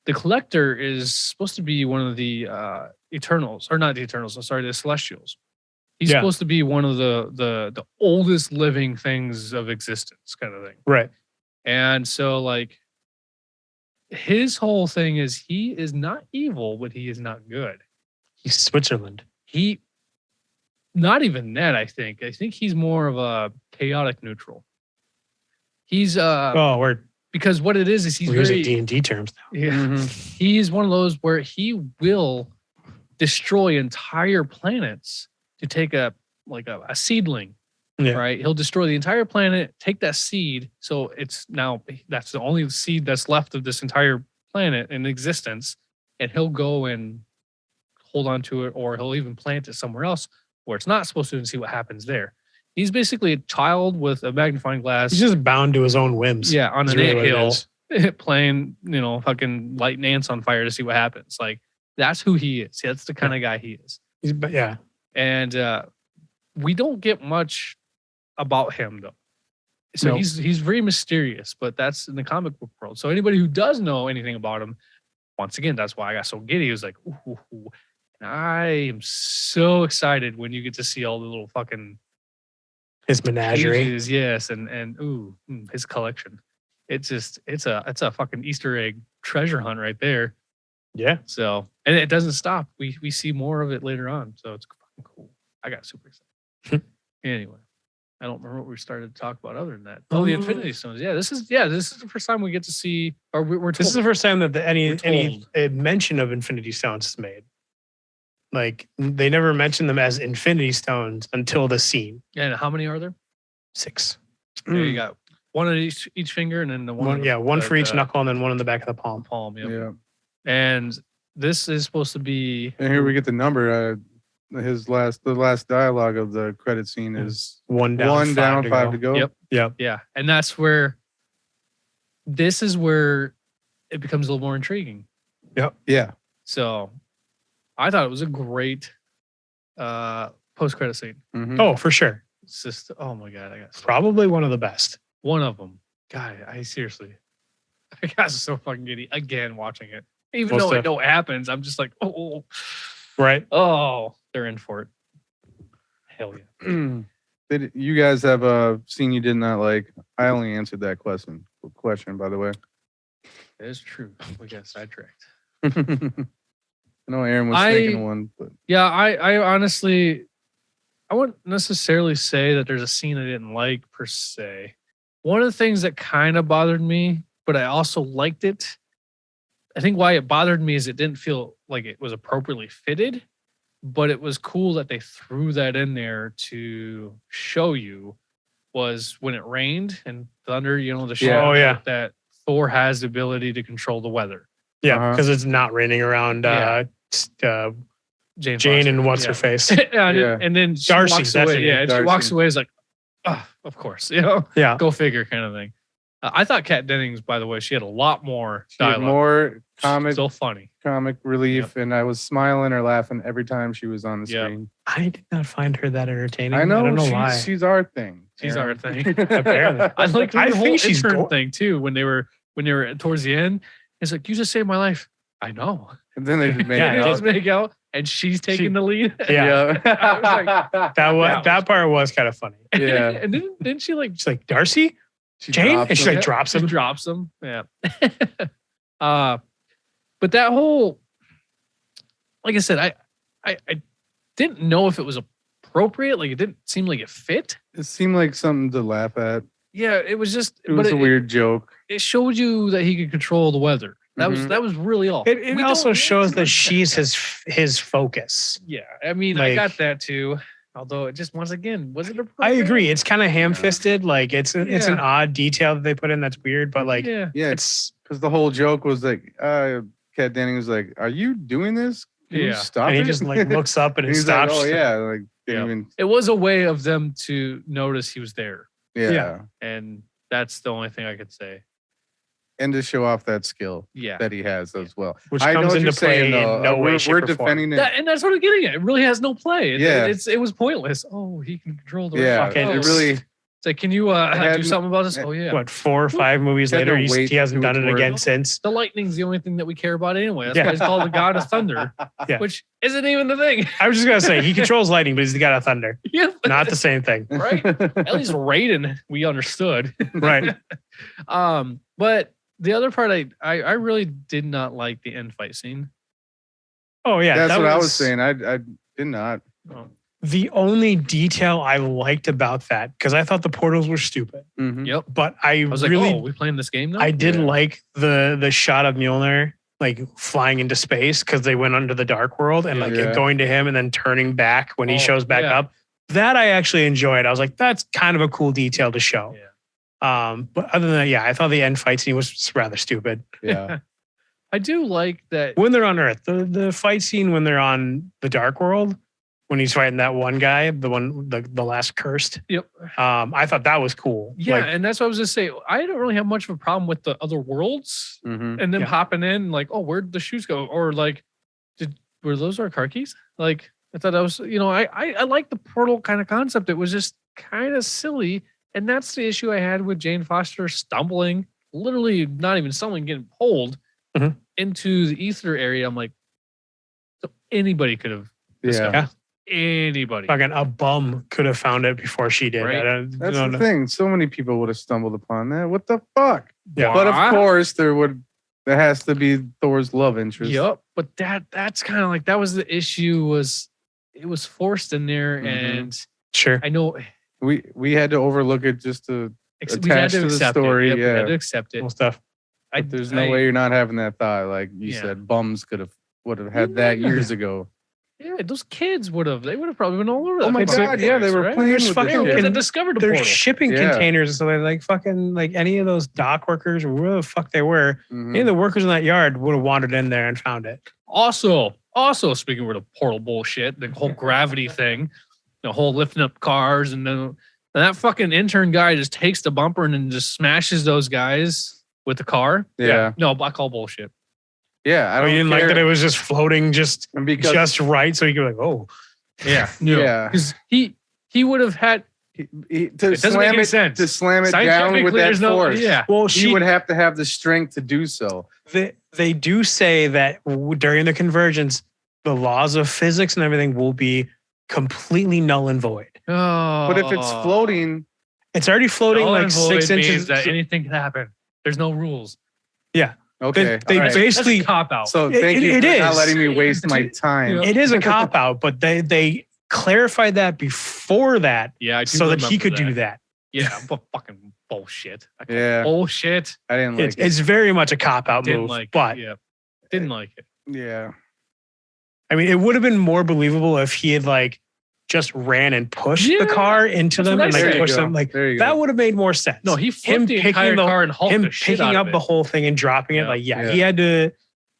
the Collector is supposed to be one of the Eternals, or not the Eternals, I'm sorry, the Celestials. He's Yeah. supposed to be one of the oldest living things of existence, kind of thing. Right. And so, like, his whole thing is he is not evil, but he is not good. He's Switzerland. Not even that, I think. I think he's more of a chaotic neutral. He's We're because what it is he's using very D&D terms now. yeah. He's one of those where he will destroy entire planets to take a seedling. Yeah. Right? He'll destroy the entire planet, take that seed. So that's the only seed that's left of this entire planet in existence. And he'll go and hold on to it, or he'll even plant it somewhere else where it's not supposed to, and see what happens there. He's basically a child with a magnifying glass. He's just bound to his own whims. Yeah, on Is an really what it anthill, playing, fucking lighting ants on fire to see what happens. Like, that's who he is. That's the kind of guy he is. Yeah. And we don't get much about him though. So Nope. he's very mysterious, but that's in the comic book world. So anybody who does know anything about him, once again, that's why I got so giddy. It was like, ooh. And I am so excited when you get to see all the little fucking His menagerie. pages, yes, and his collection. It's a fucking Easter egg treasure hunt right there. Yeah. So, and it doesn't stop. We see more of it later on. So it's fucking cool. I got super excited. Anyway, I don't remember what we started to talk about other than that. Oh, the Infinity Stones. Yeah, this is the first time we get to see, or we're told. This is the first time that any told. mention of Infinity Stones is made. Like, they never mention them as Infinity Stones until the scene. And how many are there? 6. There you got one on each finger, and then the one. One for each knuckle, and then one in the back of the palm. Yep. Yeah. And this is supposed to be. And here we get the number. The last dialogue of the credit scene is 1 down, 5 to go. Yep. Yeah, and that's where. This is where it becomes a little more intriguing. Yep. Yeah. So, I thought it was a great post-credit scene. Mhm. Oh, for sure. It's just, oh my god, I got Probably one of the best. one of them. God, I seriously, I got so fucking giddy again watching it. Even Most though I def- know it happens, I'm just like, Right. they're in for it. Hell yeah. Did you guys have a scene you did not like? I only answered that question. By the way. That is true. We got sidetracked. I know Aaron was thinking one, but Yeah, I honestly, I wouldn't necessarily say that there's a scene I didn't like per se. One of the things that kind of bothered me, but I also liked it. I think why it bothered me is it didn't feel like it was appropriately fitted, but it was cool that they threw that in there to show you was when it rained and thunder, the show Oh, yeah. that Thor has the ability to control the weather. Yeah, Uh-huh. because it's not raining around Yeah. Jane Foster. and what's Yeah. her face. And then she Darcy, walks that's away. her Yeah, name, and she Darcy. walks away is like, of course, Yeah. go figure kind of thing. I thought Kat Dennings, by the way, she had a lot more she had dialogue. more comic Still funny. relief, and I was smiling or laughing every time she was on the Yep. screen. I did not find her that entertaining. I know. I don't know why. She's our thing. She's Aaron. our thing. Apparently. I like I the whole think she's intern go- thing too. When they were towards the end, it's like, you just saved my life. I know. And then they just made Yeah, it They up. just make out, and she's taking the lead. Yeah. Yeah. That part was kind of funny. Yeah. And then she like She's like, Darcy? She Jane? dropped And she him. like drops him. Drops them. Yeah. But that whole, like I said, I didn't know if it was appropriate. Like it didn't seem like it fit. It seemed like something to laugh at. Yeah, it was just. It was a weird joke. It showed you that he could control the weather. That was really all. It We also don't shows need that much she's of his focus. Yeah, I mean, I Like- got that too. Although it just once again was it I appropriate? agree. It's kind of ham-fisted. Like it's an Yeah. odd detail that they put in that's weird, but like Yeah, Yeah, it's because the whole joke was like, Kat Denning was like, "Are you doing this? Can you Yeah. stop and it?" he just like looks up and And it he's stops. like, "Oh yeah, like didn't Yeah. even it was a way of them to notice he was there, yeah. Yeah. and that's the only thing I could say. And to show off that skill Yeah, that he has as well. Which I know comes what into you're saying, play in though. no way, We're shape, or form. defending it. and that's what I'm getting at. It really has no play. Yeah. It was pointless. Oh, he can control the Yeah, fucking- oh, it really. It's like, can you had- do something about this? Oh yeah, What 4 or 5 movies Had to later, wait he hasn't to done its it again worth. since. the lightning's the only thing that we care about anyway. That's Yeah. why he's called the god of thunder, Yeah. which isn't even the thing. I was just gonna say he controls lightning, but he's the god of thunder. Yeah, Not the same thing, Right. At least Raiden, we understood. right? But the other part, I really did not like the end fight scene. Oh yeah, That's that what I was saying. I did not. Oh, The only detail I liked about that, because I thought the portals were stupid, Mhm. yep. but I I was really like, oh, we playing this game now? I did Yeah. like the shot of Mjolnir like flying into space because they went under the dark world and like Yeah. going to him and then turning back when he Oh, shows back yeah. up. That I actually enjoyed. I was like, that's kind of a cool detail to show. But other than that, yeah, I thought the end fight scene was rather stupid. Yeah. I do like that. When they're on Earth, the fight scene when they're on the dark world, when he's fighting that one guy, the last cursed. Yep. I thought that was cool. Yeah, Like, and that's what I was just saying. I don't really have much of a problem with the other worlds Mhm. and them Yeah. hopping in, like, oh, where'd the shoes go? Or like, were those our car keys? Like, I thought that was, I like the portal kind of concept. It was just kind of silly. And that's the issue I had with Jane Foster stumbling, literally not even stumbling, getting pulled Mhm. into the ether area. I'm like, so anybody could have Yeah. discovered. Anybody. fucking a bum could have found it before she did. Right. I don't That's know. the thing. So many people would have stumbled upon that. What the fuck? Yeah. But of What? course, there has to be Thor's love interest. Yep, but that's kind of like that was the issue. Was it was forced in there, Mhm. and Sure. I know We had to overlook it just to. we had Attached to to the accept story, it. Yep, we had yeah. to accept it. Cool stuff. But there's no way you're not having that thought. Like you Yeah. said, bums would have had that Yeah. years ago. Yeah, those kids would have. They would have probably been all over that. Oh my fucking God, yeah, they place, were right? playing There's with fucking this They shit. had discovered the They're portal. shipping Yeah. containers and stuff like fucking like any of those dock workers or whoever the fuck they were. Mhm. Any of the workers in that yard would have wandered in there and found it. Also, speaking of the portal bullshit, the whole gravity thing, the whole lifting up cars, and then that fucking intern guy just takes the bumper and then just smashes those guys with the car. Yeah. No, I call bullshit. Yeah, I Oh, don't you didn't care. like that it was just floating just And because right, so you could be like, oh, Yeah, Yeah. because he would have had. to It doesn't slam make it sense. to slam it down Scientifically, with that there's no. force. Yeah, well, He would have to have the strength to do so. they do say that during the convergence, the laws of physics and everything will be completely null and void. oh, But if it's floating, It's already floating null like and void 6 means inches. that anything can happen. There's no rules. okay. they all right. basically That's a cop out. So It- thank you it for not is. letting me waste my time. Yeah. it is a cop out, but they clarified that before that Yeah, I do so that he remember could do that. Yeah, but fucking bullshit. I call Yeah. bullshit. I didn't like it. It's very much a cop out Didn't move, like. but it. Yeah, didn't like it. Yeah. I mean, it would have been more believable if he had like just ran and pushed Yeah, the car into that's them what and I like said. There you pushed go. them. Like There you that go. would have made more sense. No, he him flipped the picking entire the car and hulked him the shit picking out up of the it. whole thing and dropping it. Yeah. Like, Yeah. he had to.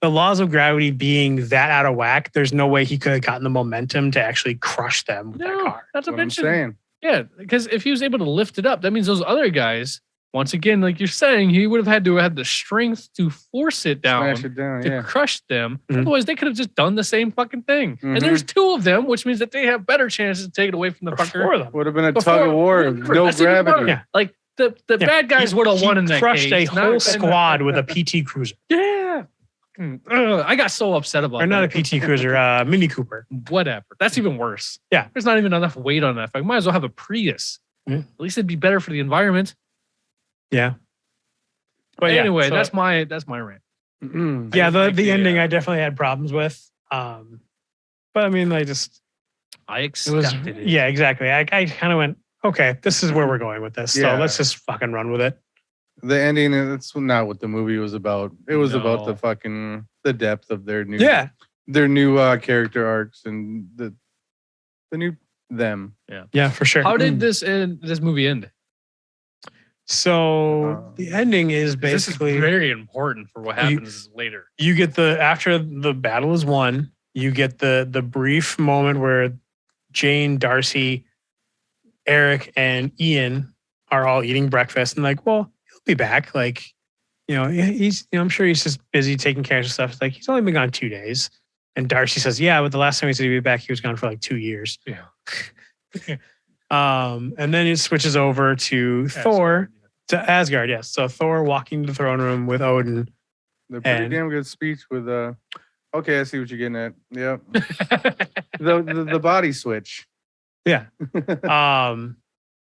The laws of gravity being that out of whack, there's no way he could have gotten the momentum to actually crush them with that No, car. not to What I'm mention. saying. Yeah, because if he was able to lift it up, that means those other guys, once again, like you're saying, he would have had to have the strength to force it down Smash it down. to Yeah. crush them. Mhm. Otherwise, they could have just done the same fucking thing. Mhm. And there's two of them, which means that they have better chances to take it away from the For fucker. them. Would have been a Before- tug of war. No That's even gravity. better. Yeah. Like the Yeah. bad guys He- would have he won in that crushed case. a whole Not- squad with a PT Cruiser, Yeah. I got so upset about or not a that. PT Cruiser, Mini Cooper. Whatever. That's even worse. Yeah. There's not even enough weight on that. I might as well have a Prius. Mhm. At least it'd be better for the environment. Yeah. But yeah, anyway, so- that's my rant. Mm. Yeah, didn't like the ending I uh, definitely had problems with. But I mean, I it was accepted it. yeah, exactly. I kind of went, okay, this is where we're going with this. So Yeah. let's just fucking run with it. The ending, that's not what the movie was about. It was about No. the depth of their new Yeah, character arcs and the new them. yeah, for sure. How did this movie end? So the ending is 'Cause this is basically very important for what happens later. you get after the battle is won, you get the brief moment where Jane, Darcy, Eric, and Ian are all eating breakfast and like, well, he'll be back. Like, he's I'm sure he's just busy taking care of stuff. It's like he's only been gone 2 days. And Darcy says, yeah, but the last time he said he'd be back, he was gone for like 2 years. Yeah. And then it switches over to Thor. To Asgard, yes. So Thor walking to the throne room with Odin. They're pretty And- damn good speech with okay, I see what you're getting at. Yep. the body switch. Yeah.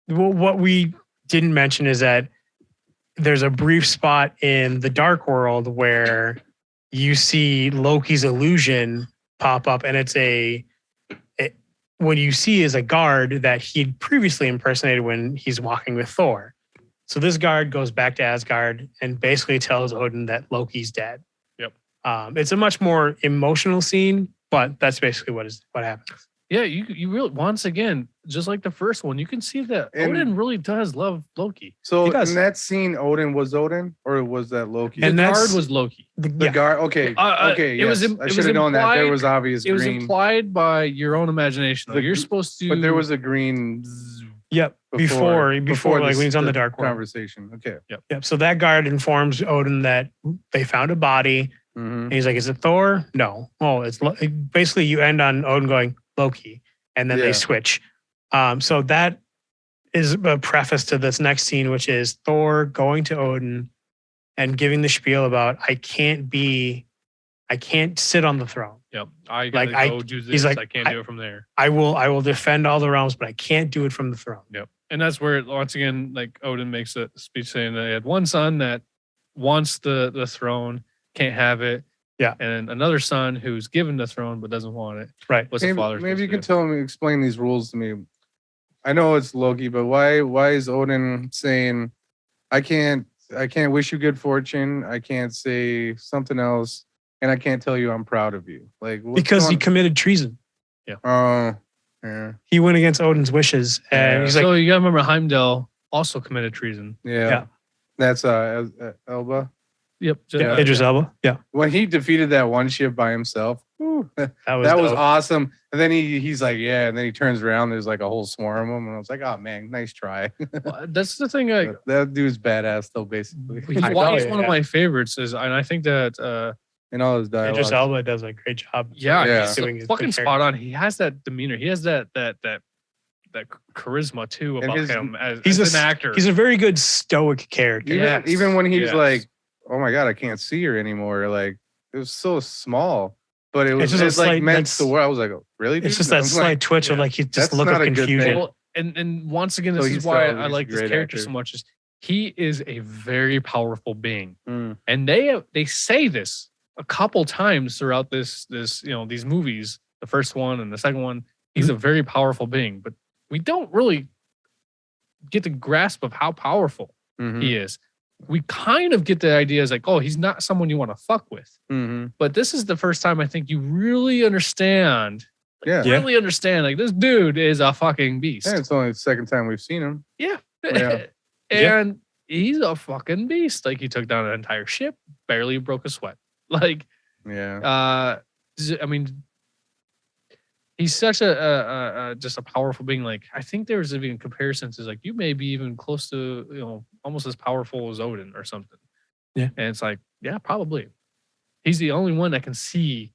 What we didn't mention is that there's a brief spot in the Dark World where you see Loki's illusion pop up, and what you see is a guard that he'd previously impersonated when he's walking with Thor. So this guard goes back to Asgard and basically tells Odin that Loki's dead. Yep. It's a much more emotional scene, but that's basically what happens. Yeah, you really, once again, just like the first one, you can see that And- Odin really does love Loki. So He does. in that scene, Odin was Odin, or was that Loki? And the that's- guard was Loki. the Yeah. guard. Okay. Okay. it Yes. was im- I it should was have known that. There implied- was obvious It was green, implied by your own imagination. Though. The- You're supposed to, but there was a green zzz Yep. Before like this- when he's on the the Dark World. conversation. Okay. Yep. So that guard informs Odin that they found a body. Mhm. And he's like, is it Thor? No. Oh, basically you end on Odin going Loki, and then Yeah. they switch. So that is a preface to this next scene, which is Thor going to Odin and giving the spiel about I can't sit on the throne. Yep. I gotta Like, go do this. he's like, I can't do it from there. I will defend all the realms, but I can't do it from the throne. Yep. And that's where once again, like Odin makes a speech saying that he had one son that wants the throne, can't have it. Yeah. And another son who's given the throne but doesn't want it. Right. What's the father? Maybe you supposed can to do? explain these rules to me. I know it's Loki, but why is Odin saying I can't wish you good fortune, I can't say something else, and I can't tell you I'm proud of you? Like what's Because he going- committed treason. yeah. He went against Odin's wishes. And he's like, so you gotta remember Heimdall also committed treason. Yeah. Yeah. That's Elba. Yep. Yeah. Idris Elba. Yeah. When he defeated that one ship by himself, whew, That that was dope. awesome. And then he's like, yeah, and then he turns around, there's like a whole swarm of them, and I was like, oh man, nice try. Well, that's the thing. Like, That dude's badass though, basically. he's I why know, he's one yeah. of my favorites. Is and I think that In all his dialogue. Idris Elba does a great job. yeah, Yeah. he's Doing his fucking character. spot on. He has that demeanor. He has that charisma too And about his- him as, he's as a- an actor. He's a very good stoic character. Even, Yes, even when he's yes. like, oh my god, I can't see her anymore. Like it was so small, but it was just a it's like slight- meant that's- to where I was like, oh, really? It's dude? just that I'm slight like, twitch of yeah. like he just That's look not of a good confusion. thing. Well, and once again, So this he's is why probably I just a like this great character actor. so much. Is he is a very powerful being, Mm. and they say this a couple times throughout this these movies. The first one and the second one, he's a very powerful being, but we don't really get the grasp of how powerful Mhm. he is. We kind of get the idea as like, oh, he's not someone you want to fuck with. Mhm. But this is the first time I think you really understand. Yeah. Yeah. Really understand. Like this dude is a fucking beast. Yeah, it's only the second time we've seen him. Yeah. And he's a fucking beast. Like he took down an entire ship, barely broke a sweat. Like, Yeah. I mean, he's such a just a powerful being. Like I think there was even comparisons. Is like you may be even close to almost as powerful as Odin or something. Yeah. And it's like yeah, probably. He's the only one that can see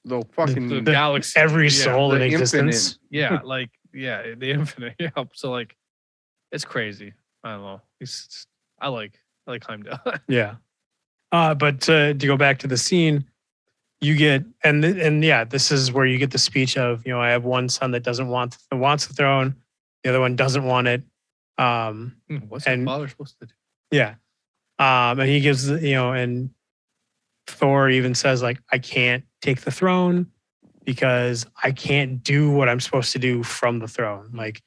The fucking the galaxy. Every Yeah. soul in the existence. Yeah, like the infinite. Yeah, so like, it's crazy. I don't know. I like Heimdall. Yeah. But to go back to the scene, you get and yeah, this is where you get the speech of I have one son that wants the throne, the other one doesn't want it. What's the And- father supposed to do? Yeah. And he gives and Thor even says like, I can't take the throne because I can't do what I'm supposed to do from the throne. Like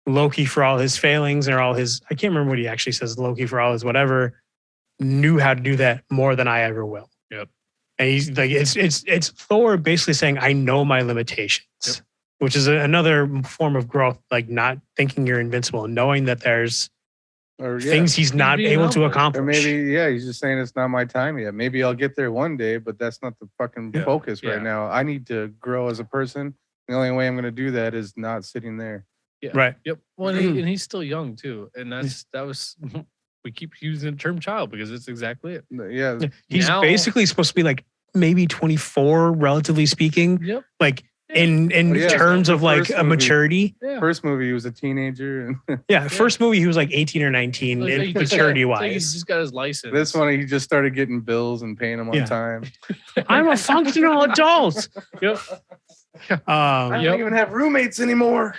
Loki, for all his failings or all his, I can't remember what he actually says. Loki, for all his whatever, knew how to do that more than I ever will. Yep. And he's like, it's Thor basically saying, I know my limitations, Yep. which is another form of growth. Like not thinking you're invincible, knowing that there's things he's not being able to humble. accomplish. Or maybe, yeah, he's just saying it's not my time yet. Maybe I'll get there one day, but that's not the fucking Yeah. focus Yeah. right now. I need to grow as a person. The only way I'm going to do that is not sitting there. Yeah. Right. Yep. Well, and he's still young too, and that was we keep using the term child because it's exactly it. Yeah. He's Now- basically supposed to be like maybe 24, relatively speaking. Yep. Like Yeah. in Oh, yeah, terms the of like first a movie. maturity. Yeah. First movie, he was a teenager. And Yeah. First movie, he was like 18 or 19 Like, in he just maturity got- like he wise. just got his license. this one, he just started getting bills and paying them on Yeah. time. I'm a functional adult. Yep. I don't Yep. even have roommates anymore.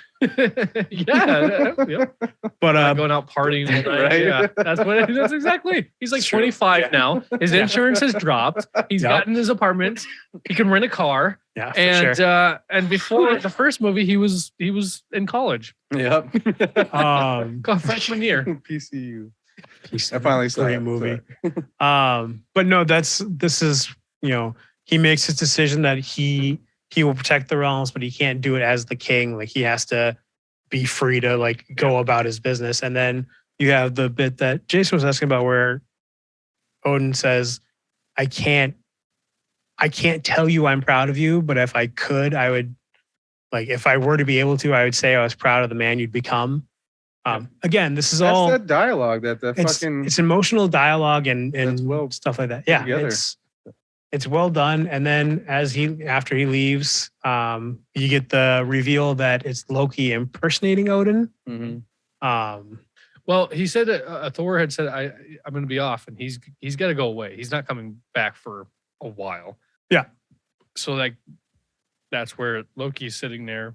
yeah. Yep. But Not going out partying all night. Right? Yeah, that's exactly. He's like It's true. 25 now. His insurance has dropped. He's Yep. gotten his apartment. He can rent a car. yeah, for And sure. and before the first movie, he was in college, Yep. freshman year. PCU. Piece I of finally saw great it, movie. sorry. But no, this is, he makes his decision that he will protect the realms, but he can't do it as the king. Like he has to be free to like go about his business. And then you have the bit that Jason was asking about where Odin says, I can't tell you I'm proud of you, but if I could, I would, like, if I were to be able to, I would say I was proud of the man you'd become. Again, this is That's all, that dialogue that it's fucking. emotional dialogue and That's well stuff like that. Yeah. together. It's well done. And then after he leaves, you get the reveal that it's Loki impersonating Odin. Mhm. Well, he said that Thor had said, I'm going to be off, and he's got to go away. He's not coming back for a while. Yeah. So like, that's where Loki's sitting there,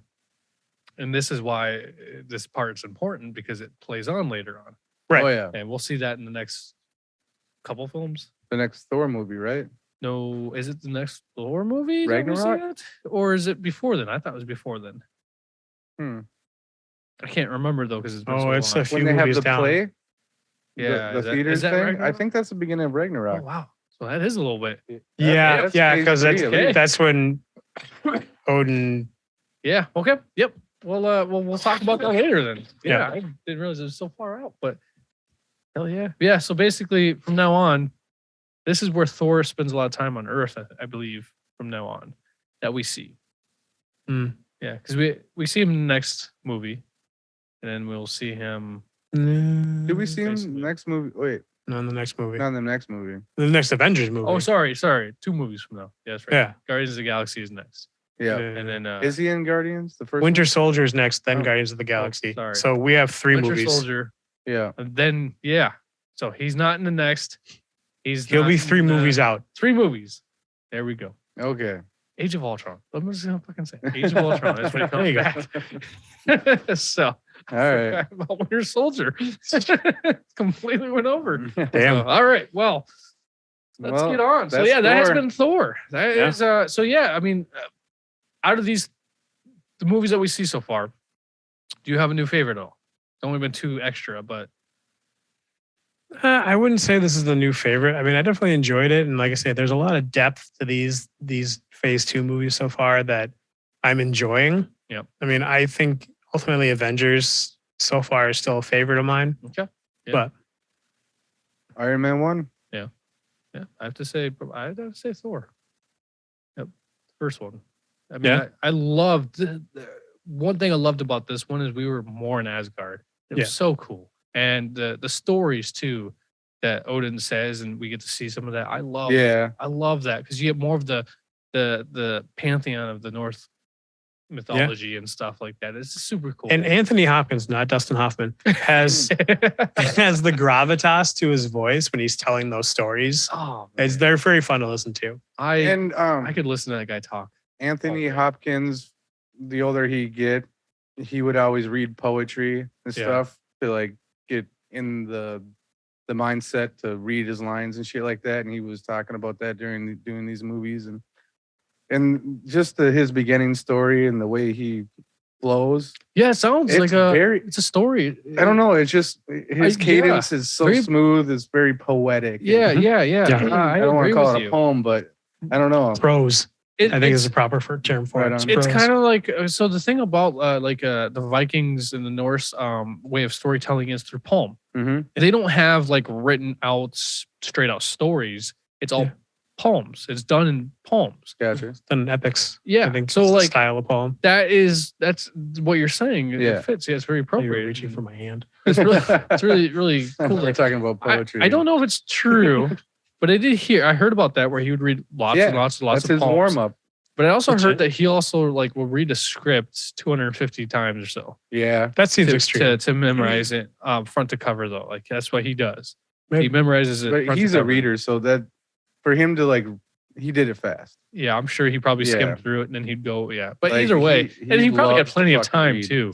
and this is why this part's important because it plays on later on, Right. Oh yeah, and we'll see that in the next couple films. the next Thor movie, right? No, is it the next Thor movie? that we see Ragnarok? it? Or is it before then? I thought it was before then. I can't remember though because it's been so It's long. a few When they have movies the down. play, Yeah, the is that- theater is that thing. I Ragnarok? think that's the beginning of Ragnarok. Oh wow! So that is a little bit. Yeah, That's yeah, phase because three, at least. that's when Odin. Yeah. Okay. Yep. Well, we'll talk about that later then. Yeah. Yeah. I didn't realize it was so far out, but hell yeah. Yeah. So basically, from now on, this is where Thor spends a lot of time on Earth. I believe from now on that we see. Hmm. Yeah, because we see him in the next movie, and then we'll see him. Did we see him Basically. next movie? Wait, No, in the next movie. not in the next movie. The next Avengers movie. Oh, sorry. 2 movies from now. Yeah, that's right. Yeah. Guardians of the Galaxy is next, Yeah. and then Is he in Guardians? The first Winter one? Soldier's next, then Oh. Guardians of the Galaxy. sorry. So we have 3 Winter movies. Soldier, Yeah. and then So he's not in the next. He'll not be in 3 the- movies out. 3 movies. There we go. Okay. Age of Ultron. Let me just fucking say Age of Ultron. That's when it There you comes go. back. So All right. forgot about Winter Soldier. Completely went over. Damn. So, all right. Well, let's Well, get on. So that's yeah, that has Thor. been Thor. That Yeah. is so yeah, I mean, out of the movies that we see so far, do you have a new favorite at all? It's only been 2 extra, but I wouldn't say this is the new favorite. I mean, I definitely enjoyed it, and like I said, there's a lot of depth to these Phase 2 movies so far that I'm enjoying. Yep. I mean, I think ultimately Avengers so far is still a favorite of mine. okay. Yeah. But Iron Man 1. Yeah, I have to say Thor. Yep, first one. I mean, Yeah. I loved one thing I loved about this one is we were more in Asgard. It was Yeah. so cool, and the stories too that Odin says, and we get to see some of that. I love that because you get more of the pantheon of the Norse mythology and stuff like that. It's super cool. and Anthony Hopkins, not Dustin Hoffman, has has the gravitas to his voice when he's telling those stories. oh, They're very fun to listen to. And I could listen to that guy talk. Anthony Okay. Hopkins, the older he get, he would always read poetry and Yeah. stuff to like get in the the mindset to read his lines and shit like that. And he was talking about that during doing these movies and just his beginning story and the way he flows. Yeah, it sounds It's like very. it's a story. I don't know. It's just his cadence is so very- smooth. It's very poetic. Yeah. Yeah. I I don't want agree to call with it a you. poem, but I don't know. Prose. I think it's- is a proper term for Right it. on. It's Prose. kind of like so the thing about the Vikings and the Norse way of storytelling is through poem. Mm-hmm. They don't have like written out straight out stories. It's all Yeah. poems. It's done in poems. Gotcha. Then epics. Yeah. I think So it's the like style of poem. that's what you're saying. Yeah. It fits. Yeah, it's very You were appropriate. reaching for my hand. It's really cool. We're talking about poetry. I don't know if it's true, but I heard about that where he would read lots and lots That's of his poems. warm up. But I also Legit. heard that he also like will read a script 250 times or so Yeah. That seems extreme. to memorize it front to cover though. Like that's what he does. Maybe. He memorizes it. But front to he's a cover. reader, so that for him to like, he did it fast. Yeah, I'm sure he probably Yeah. skimmed through it and then he'd go. Yeah, but Like, either way, he and he probably got loves to plenty of fucking time read. too.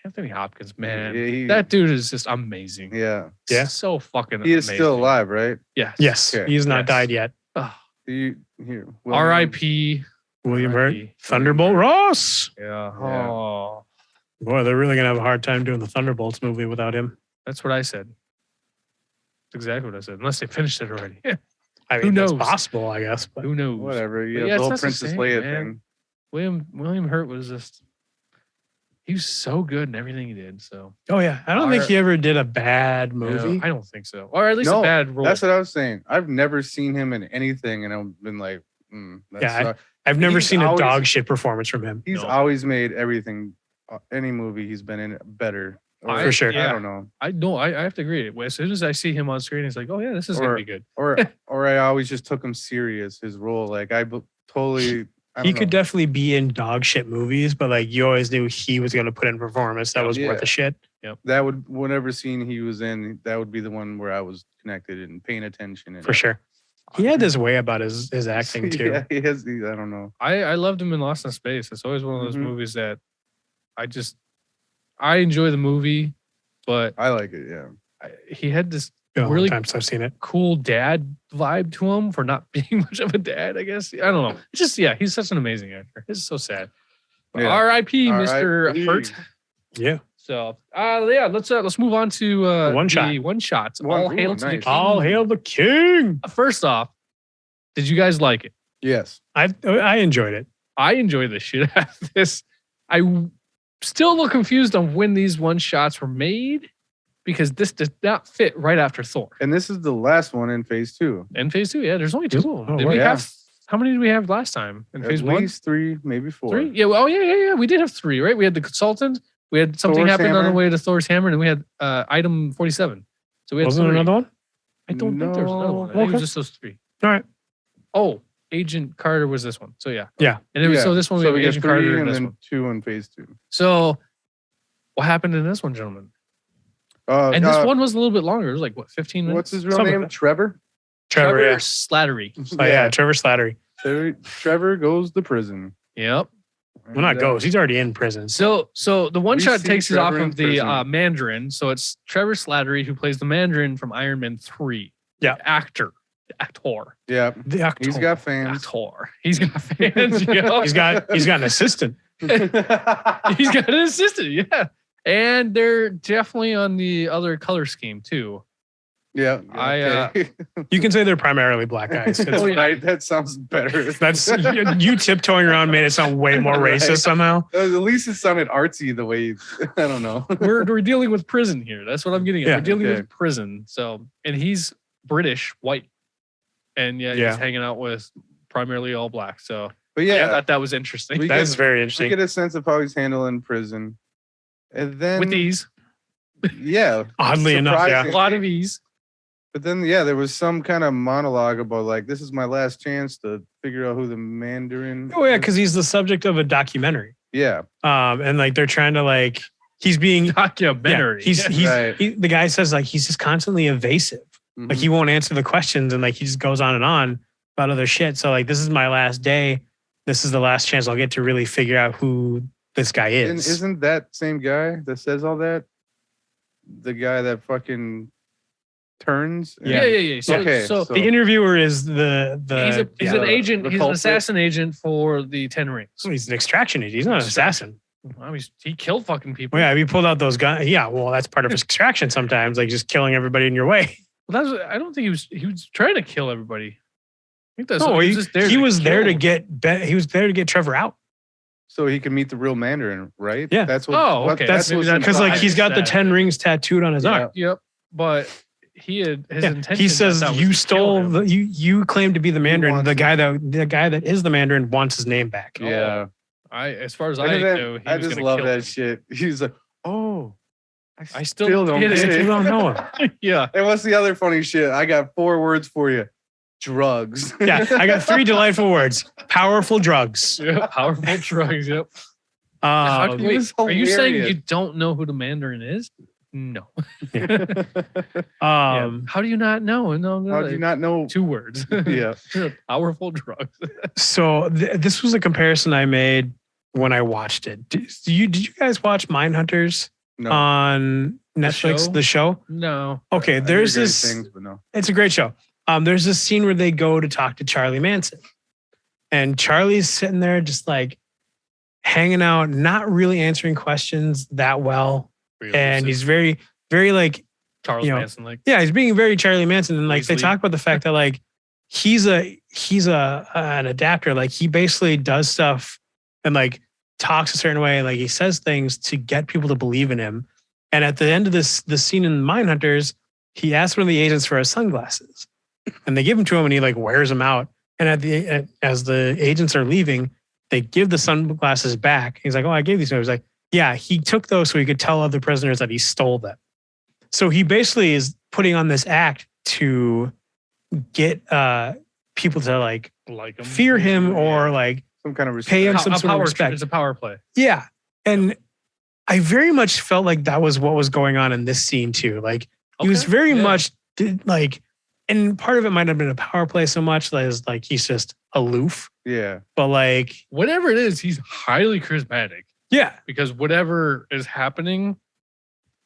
Anthony Hopkins, man, Yeah, that dude is just amazing. Yeah. Yeah. So fucking. He is amazing. still alive, right? Yes. Yes, Okay. he has not Yes. died yet. Oh, Here. R.I.P. William Hurt, R.I.P. Thunderbolt Ross. Yeah. Yeah. Oh, Boy, they're really gonna have a hard time doing the Thunderbolts movie without him. that's what I said. That's exactly what I said. Unless they finished it already. I Who mean, that's knows? possible, I guess. But Who knows? Whatever. But You yeah, have it's the whole not the Princess same, Leia man. thing. William Hurt was just. He was so good in everything he did. So oh yeah, I don't think he ever did a bad movie. No, I don't think so, or at least No, a bad role. That's what I was saying. I've never seen him in anything, and I've been like, that Yeah, sucks. I've never He's seen a always- dog shit performance from him. He's No. always made everything, any movie he's been in, better. Or- For sure. I don't know. I know. I have to agree. As soon as I see him on screen, it's like, oh yeah, this is gonna be good. Or I always just took him serious. His role, like totally. I He don't could know. definitely be in dog shit movies, but like you always knew he was gonna put in a performance that was Yeah. worth a shit. That would whatever scene he was in, that would be the one where I was connected and paying attention. And For sure. He had this way about his acting too. Yeah, he has. I don't know. I loved him in Lost in Space. It's always one of those Mhm. movies that I enjoy the movie, but I like it. Yeah. he had this Been a long really time since I've seen it. cool dad vibe to him for not being much of a dad. I guess I don't know. It's just he's such an amazing actor. It's so sad. But Yeah. R.I.P. Mr. R.I.P.. Hurt. Yeah. So let's move on to The one shot. the one shots. One- All hail ooh, to the nice. king. All hail the king. First off, did you guys like it? Yes. I enjoyed it. I enjoyed the shit out of this. I still a little confused on when these one shots were made because this does not fit right after Thor. And this is the last one in phase 2. In phase 2, yeah, there's only 2 of them. Oh, Did wow. we Yeah. have how many did we have last time in phase At 1? least 3, maybe 4. 3? Yeah, well, yeah. We did have 3, right? We had the consultant. We had something Thor's happen on the hammer. way to Thor's hammer, and then we had item 47. So we had Wasn't there 3. another one? I don't think there was another one. I think it was Okay. just those 3. All right. Oh, Agent Carter was this one. So yeah. Yeah. And then Yeah. so this one we So have we get Agent 3 Carter and and this then one. 2 in phase 2. So what happened in this one, gentlemen? And this one was a little bit longer. It was like what, 15 minutes? What's his real Something name? like that. Trevor? Trevor, yeah. Slattery. Oh, yeah, Trevor Slattery. Trevor goes to prison. Yep. Well, not And, goes. He's already in prison. So the one We shot see takes it off Trevor in of the prison. Mandarin. So it's Trevor Slattery who plays the Mandarin from Iron Man 3. Yeah. The actor. Yeah, The actor. he's got fans. Actor. He's got fans. yo. He's got an assistant. He's got an assistant. Yeah. And they're definitely on the other color scheme too. Yeah. I, You can say they're primarily black guys. That's It's- right. That sounds better. That's you tiptoeing around made it sound way more Right. racist somehow. At least it sounded artsy the way. I don't know. We're dealing with prison here. That's what I'm getting at. Yeah. We're dealing Okay. with prison. So, and he's British, white, and Yeah. he's hanging out with primarily all black. So But I yeah, thought that was interesting. We That get- is very we interesting. get a sense of how he's handling prison, and then With ease, yeah, Oddly enough, a yeah. surprising. lot of ease. But then yeah, there was some kind of monologue about like this is my last chance to figure out who the Mandarin. Oh yeah, is. because he's the subject of a documentary. yeah, And like they're trying to like he's being Documentary. Yeah, he's Right. the guy says like he's just constantly evasive. Like Mhm. he won't answer the questions and like he just goes on and on about other shit. So like this is my last day. This is the last chance I'll get to really figure out who this guy And is. isn't that same guy that says all that? the guy that fucking turns. Yeah. Yeah. So, Okay, so, so- The interviewer is the he's an agent. the He's an culprit. assassin agent for the Ten Rings. he's an extraction agent. He's not an assassin. Well, he killed fucking people. Well, yeah, if you pulled out those guns, yeah, well, that's part of his extraction sometimes, like just killing everybody in your way. Well, I don't think he was trying to kill everybody. I think that's No, he he was just there. he was there to kill. get he was there to get Trevor out. So he can meet the real Mandarin, right? Yeah. That's what. Oh, what- okay. That's Maybe that's because like why he's got the that. 10 rings tattooed on his Yeah. arm. Yep, but he had his Yeah. intention. He says you stole the you claim to be the Mandarin. wants The guy that is the Mandarin wants his name back. Yeah. As far as And I then know, he I was just gonna love kill that him. shit. He's like, oh, I still don't get get it. it. You don't know him. Yeah. And what's the other funny shit? I got 4 words for you. Drugs. Yeah, I got 3 delightful words. Powerful drugs. Yep. Powerful drugs. Yep. How Um, can- wait, was are you saying hilarious. you don't know who the Mandarin is? No. How do you not know? No. How do you not know? 2 words. Yeah. Powerful drugs. so this was a comparison I made when I watched it. Did you guys watch Mindhunters No. on Netflix? show? The show? No. Okay, I hear there's great this. things, but no. It's a great show. There's this scene where they go to talk to Charlie Manson, and Charlie's sitting there just like hanging out, not really answering questions that well, and he's very, very like, Charles you know, Manson, like yeah, he's being very Charlie Manson, and like they Weasley. talk about the fact that like he's an adapter, like he basically does stuff and like talks a certain way, like he says things to get people to believe in him. And at the end of the scene in Mindhunters, he asks one of the agents for his sunglasses, and they give them to him, and he like wears them out. And as the agents are leaving, they give the sunglasses back. He's like, "Oh, I gave these to him." He's like, "Yeah, he took those so he could tell other prisoners that he stole them." So he basically is putting on this act to get people to like him. fear him or like Some kind of respect. pay him some A sort of power respect. It's a power play. Yeah. And I very much felt like that was what was going on in this scene too. Like he was Okay, very yeah. much like, and part of it might have been a power play so much as like he's just aloof, Yeah. but like, Whatever it is, he's highly charismatic yeah, because whatever is happening,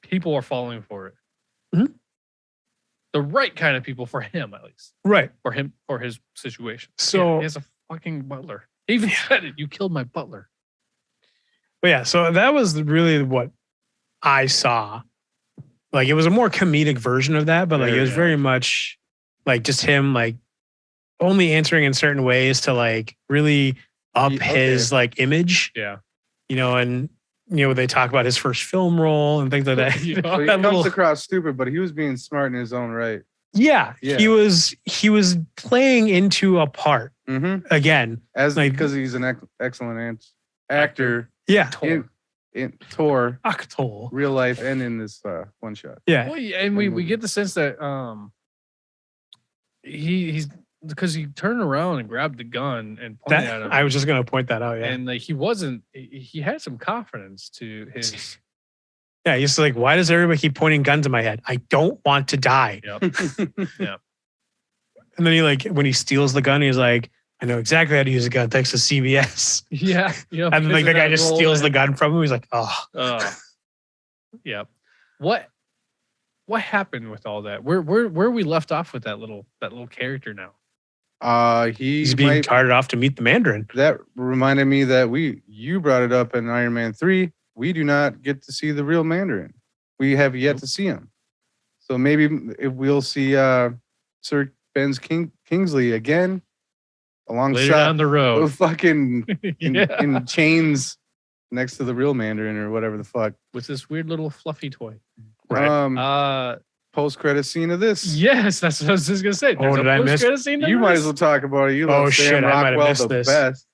people are falling for it. Mhm. The right kind of people for him, at least. right. For his situation. So- Yeah, he has a fucking butler. He even said it. You killed my butler. But yeah, so that was really what I saw. Like it was a more comedic version of that, but like it was Yeah. very much like just him like only answering in certain ways to like really up Yeah, his like image, Yeah. you know, and you know they talk about his first film role and things like that. You know, So he That comes little- across stupid, but he was being smart in his own right. Yeah, Yeah. he was playing into a part Mm-hmm. again. As Like- because he's an excellent actor Yeah, in Thor, Octol. real life, and in this one shot. Yeah, Well, yeah, and we get the sense that he's because he turned around and grabbed the gun and pointed at him. that I was just gonna point that out. Yeah, And like he had some confidence to his yeah. He's like, why does everybody keep pointing guns at my head? I don't want to die. And then he like when he steals the gun, he's like, I know exactly how to use a gun thanks to CBS. yeah. And then like the guy just steals the gun from him. He's like, oh, Yeah. What happened with all that? Where we left off with that little character now? he's being carted off to meet the Mandarin. That reminded me that you brought it up in Iron Man 3. We do not get to see the real Mandarin. We have yet to see him. So maybe if we'll see Sir Ben Kingsley again Later alongside down the road. fucking Yeah. in chains next to the real Mandarin or whatever the fuck. With this weird little fluffy toy. Right. Post-credit scene of this. Yes, that's what I was just gonna say. There's did a I miss- post-credit scene to You might this? as well talk about it. You Oh, love shit, Sam I might have Rockwell missed the this. best.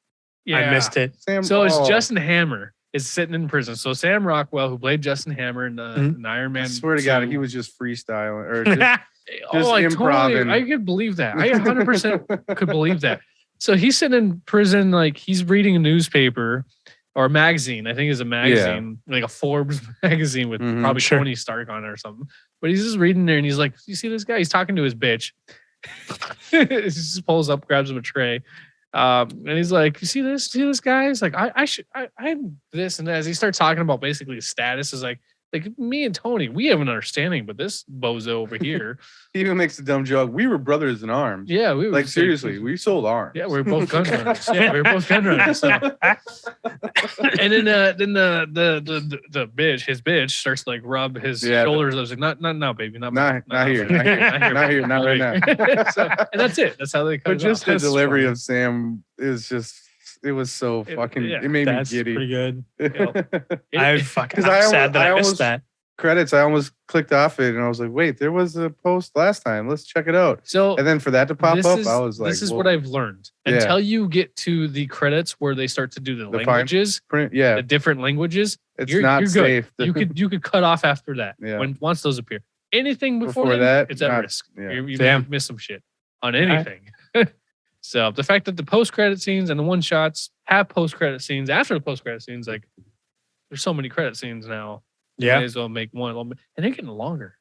I missed it. Sam, So it's oh, Justin Hammer is sitting in prison. So Sam Rockwell, who played Justin Hammer in, in Iron Man. I swear to God, 2. he was just freestyling or just I improv-ing. I could believe that. I 100% could believe that. So he's sitting in prison, like he's reading a newspaper or a magazine. I think it's a magazine, like a Forbes magazine with Mhm, probably sure. Tony Stark on it or something. But he's just reading there and he's like, you see this guy? He's talking to his bitch. He just pulls up, grabs him a tray. And he's like, you see this? See this guy? He's like, I'm this. And as he starts talking about basically his status, is like, Like me and Tony, we have an understanding, but this bozo over here, He even makes a dumb joke. We were brothers in arms. yeah, we were Like just seriously, we sold arms. yeah, we were both gun runners. Yeah, we were both gun runners. So. And then the bitch, his bitch, starts to like rub his shoulders. I was like, not now, baby, not Not here, not here, not right now. So, and that's it. That's how they cut But it just off. the delivery of Sam is just. It was so fucking. yeah. It made me That's giddy. pretty good. It- I'm I sad that I missed almost- that. Credits. I almost clicked off it, and I was like, "Wait, there was a post last time. Let's check it out." So And then for that to pop up, I was like, this is "Whoa." what I've learned. Yeah. Until you get to the credits where they start to do the The fine languages, print. Yeah, the different languages, it's you're not good. safe. you could cut off after that. Yeah. Once those appear. Anything before, Before then, that, it's at not- risk. yeah. You Damn. miss some shit on anything. So the fact that the post credit scenes and the one shots have post credit scenes after the post credit scenes, like there's so many credit scenes now. You Yeah, may as well make one, and they're getting longer.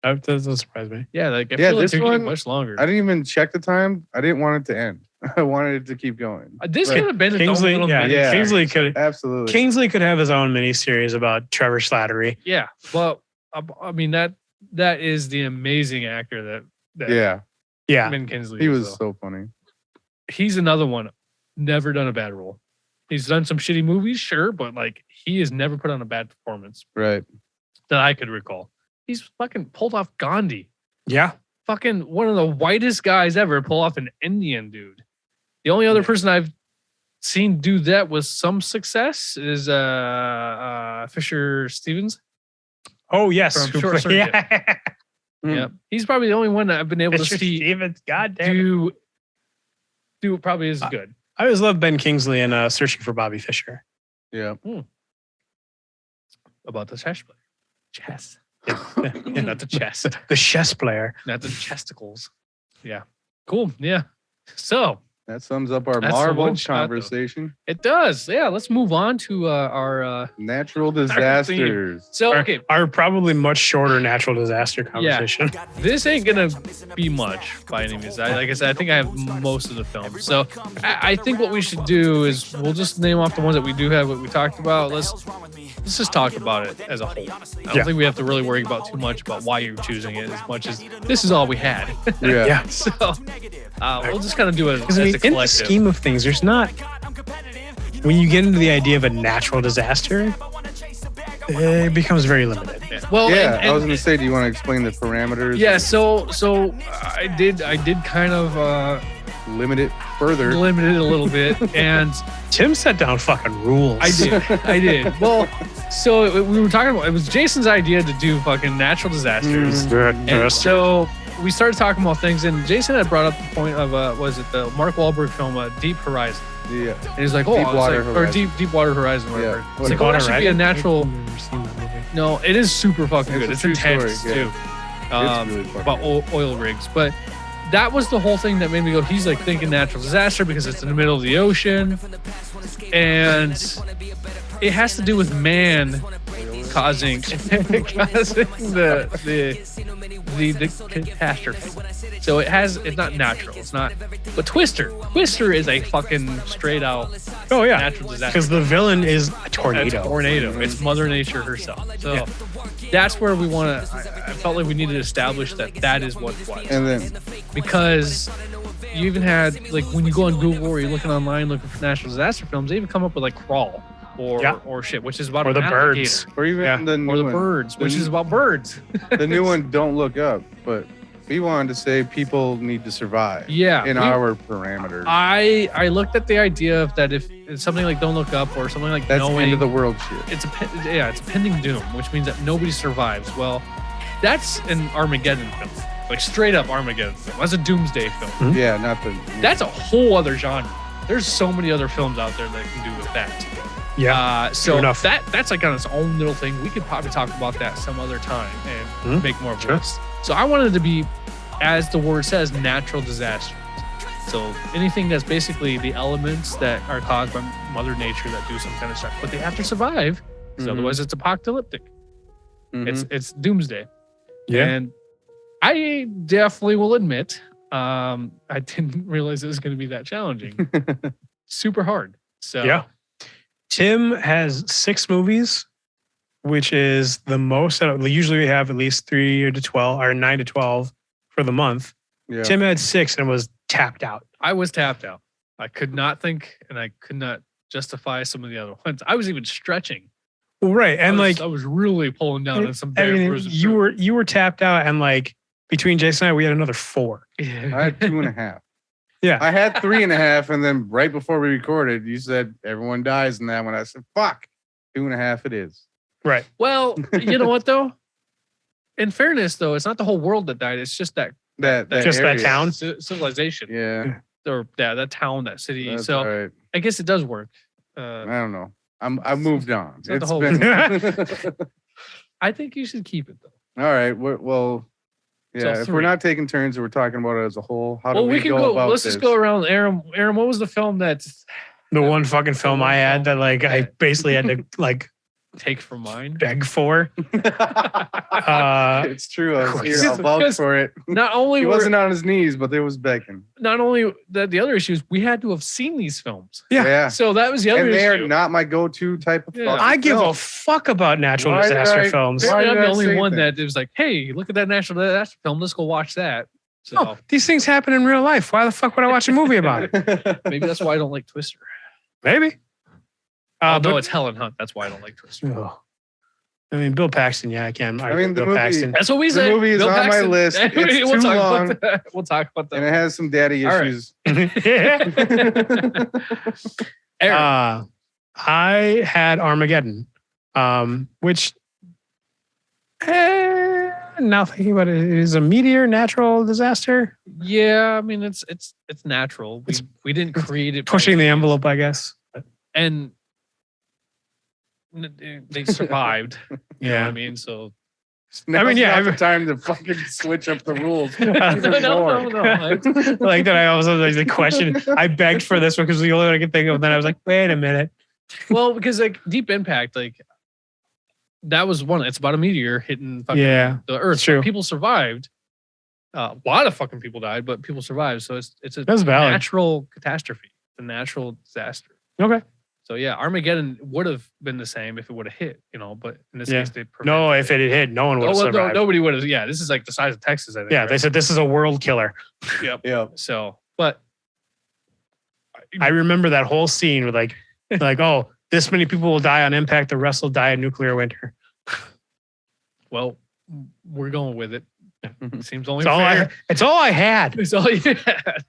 that doesn't surprise me. Yeah, like I Yeah, feel like this they're getting one, much longer. I didn't even check the time. I didn't want it to end. I wanted it to keep going. This Right. could have been its own Kingsley, little yeah, mini Yeah. Kingsley could Absolutely. Kingsley could have his own miniseries about Trevor Slattery. Yeah, well, I mean that is the amazing actor that Yeah, Yeah, Ben Kingsley. he is, was though. so funny. He's another one. Never done a bad role. He's done some shitty movies, sure, but like he has never put on a bad performance Right. that I could recall. He's fucking pulled off Gandhi. yeah. Fucking one of the whitest guys ever pull off an Indian dude. The only other person I've seen do that with some success is Fisher Stevens. Oh yes, From Short Circuit. yeah. Yeah, he's probably the only one that I've been able to Mr. see Stevens, goddamn. do probably as good. I always loved Ben Kingsley and Searching for Bobby Fischer. Yeah. About the chess player. Chess. Yeah, Not the chess. the chess player. Not the chesticles. Yeah. Cool. Yeah. So That sums up our That's the one Marvel shot, though. conversation. it does. Yeah. Let's move on to our Natural disasters. so Our, okay. our probably much shorter natural disaster conversation. This ain't gonna be much by any means. Like I said, I think I have most of the film. So I think what we should do is we'll just name off the ones that we do have, what we talked about. Let's just talk about it as a whole. I don't think we have to really worry about too much about why you're choosing it as much as this is all we had. Yeah. Yeah. So we'll just kind of do it Because as I a mean, in the collective. scheme of things, there's not. When you get into the idea of a natural disaster, it becomes very limited. Yeah. Well, Yeah, and- I was gonna say, do you want to explain the parameters? yeah. So I did kind of Limit it further. limit it a little bit, and Tim set down fucking rules. I did. Well, so we were talking about it was Jason's idea to do fucking natural disasters, and so we started talking about things, and Jason had brought up the point of was it the Mark Wahlberg film Deep Horizon, Yeah. and he's like, oh, I was Deepwater like- or Horizon. Deepwater Horizon, whatever. Yeah. It's like, oh, that should be a natural. I've never seen that movie. No, it is super fucking It's good. a It's true intense story, too. It's really fucking About oil rigs, but that was the whole thing that made me go. He's like thinking natural disaster because it's in the middle of the ocean, and it has to do with man causing the catastrophe. So it's not natural. It's not. But Twister is a fucking straight out Oh yeah, natural disaster. because the villain is a It's a tornado. tornado. It's Mother Nature herself. So that's where we want to. I felt like we needed to establish that is what it was. And then Because you even had, like, when you go on Google or you're looking online looking for natural disaster films, they even come up with like Crawl or shit, which is about Or an the alligator. birds. or even Yeah. the new Or the one. birds, which The- is about birds. the new one. Don't look up, but we wanted to say people need to survive. Yeah. In our parameters. I looked at the idea of that if it's something like Don't Look Up or something like That's Knowing, end of the world shit. it's a pending doom, which means that nobody survives. Well, that's an Armageddon film, like straight up Armageddon film. That's a doomsday film. Yeah, not the. That's a whole other genre. There's so many other films out there that can do with that. Yeah, So true enough. that's like on its own little thing. We could probably talk about that some other time and Mhm. make more of a Sure. list. So I wanted to be, as the word says, natural disasters. So anything that's basically the elements that are caused by Mother Nature that do some kind of stuff, but they have to survive. So Mhm. otherwise, it's apocalyptic. Mhm. It's doomsday. Yeah. And I definitely will admit, I didn't realize it was going to be that challenging. Super hard. So Yeah. Tim has 6 movies which is the most. Usually we have at least 3 to 12 or 9 to 12 for the month. Yeah. Tim had 6 and was tapped out. I was tapped out. I could not think, and I could not justify some of the other ones. I was even stretching. Well, right, and I was really pulling down on some. I mean, you were tapped out, and like between Jason and I, we had another 4. I had 2.5. Yeah, I had 3.5, and then right before we recorded, you said everyone dies in that one. I said, "Fuck, 2.5 it is." right. Well, you know what though? In fairness, though, it's not the whole world that died. It's just that Just that area. town? civilization. Yeah, Or that town, that city. that's So right. I guess it does work. I don't know. I moved on. It's not the It's whole- been I think you should keep it though. all right. Well, yeah. So if we're 3. not taking turns, and we're talking about it as a whole. How do Well, we we can go go. about Let's this? just go around. Aaron, what was the film that The one fucking film I had that like I basically had to like take from mine? beg for. It's true. I was here. I'll Because- vouch for it. Not only He were, wasn't on his knees, but there was begging. not only the other issues, we had to have seen these films. Yeah. So that was the other And they issue. are not my go-to type of. Yeah. fucking I give a film. fuck about natural Why did disaster I- films. why- I'm did the I only say one that? that was like, hey, look at that national disaster film. Let's go watch that. So No, these things happen in real life. Why the fuck would I watch a movie about it? maybe that's why I don't like Twister. Maybe. No, but it's Helen Hunt. That's why I don't like Twister. Ugh. I mean, Bill Paxton. Yeah, I can. I mean, the Bill movie- Paxton. That's what we The said. movie is Bill on my Paxton. list. It's we'll too talk long. About that. We'll talk about that. And it has some daddy All right. issues. Aaron, I had Armageddon, which now thinking about it, is a meteor natural disaster. yeah, I mean it's natural. We didn't create it. by Pushing the chance. envelope, I guess. and they survived. You know what I Yeah. mean? So Now's yeah, not the time to fucking switch up the rules. no. Like that, I also like the question. I begged for this one because the only one I could think of. Then I was like, wait a minute. Well, because like Deep Impact, like that was one. It's about a meteor hitting fucking Yeah, the Earth. it's true. But people survived. A lot of fucking people died, but people survived. So it's a That's valid. natural catastrophe, a natural disaster. Okay. So yeah, Armageddon would have been the same if it would have hit, but in this Yeah. case they No, prevented if it had hit, no one would have Oh, well, no, survived. nobody would have. Yeah, this is like the size of Texas, I think. Yeah, right? they said this is a world killer. Yep. Yeah. So, but I remember that whole scene with like, oh, this many people will die on impact. The rest will die in nuclear winter. well, we're going with it. Seems only It's all fair. it's all I had. It's all you had.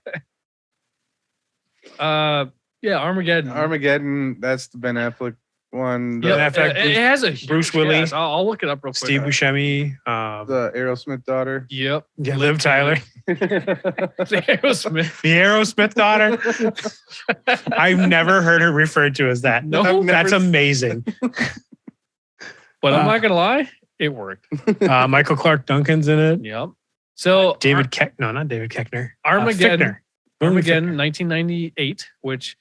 Yeah, Armageddon. Armageddon, that's the Ben Affleck one. Yeah, Ben Affleck, it has a Bruce huge Willis, cast. I'll look it up real quick. Steve Buscemi, The Aerosmith daughter. Yep. yeah, Liv Tyler, Aerosmith. the Aerosmith daughter. I've never heard her referred to as that. No, I've never That's amazing. But I'm not gonna lie, it worked. Michael Clark Duncan's in it. Yep. So David Keck, no, not David Keckner. Armageddon. Fichtner. Armageddon, 1998, which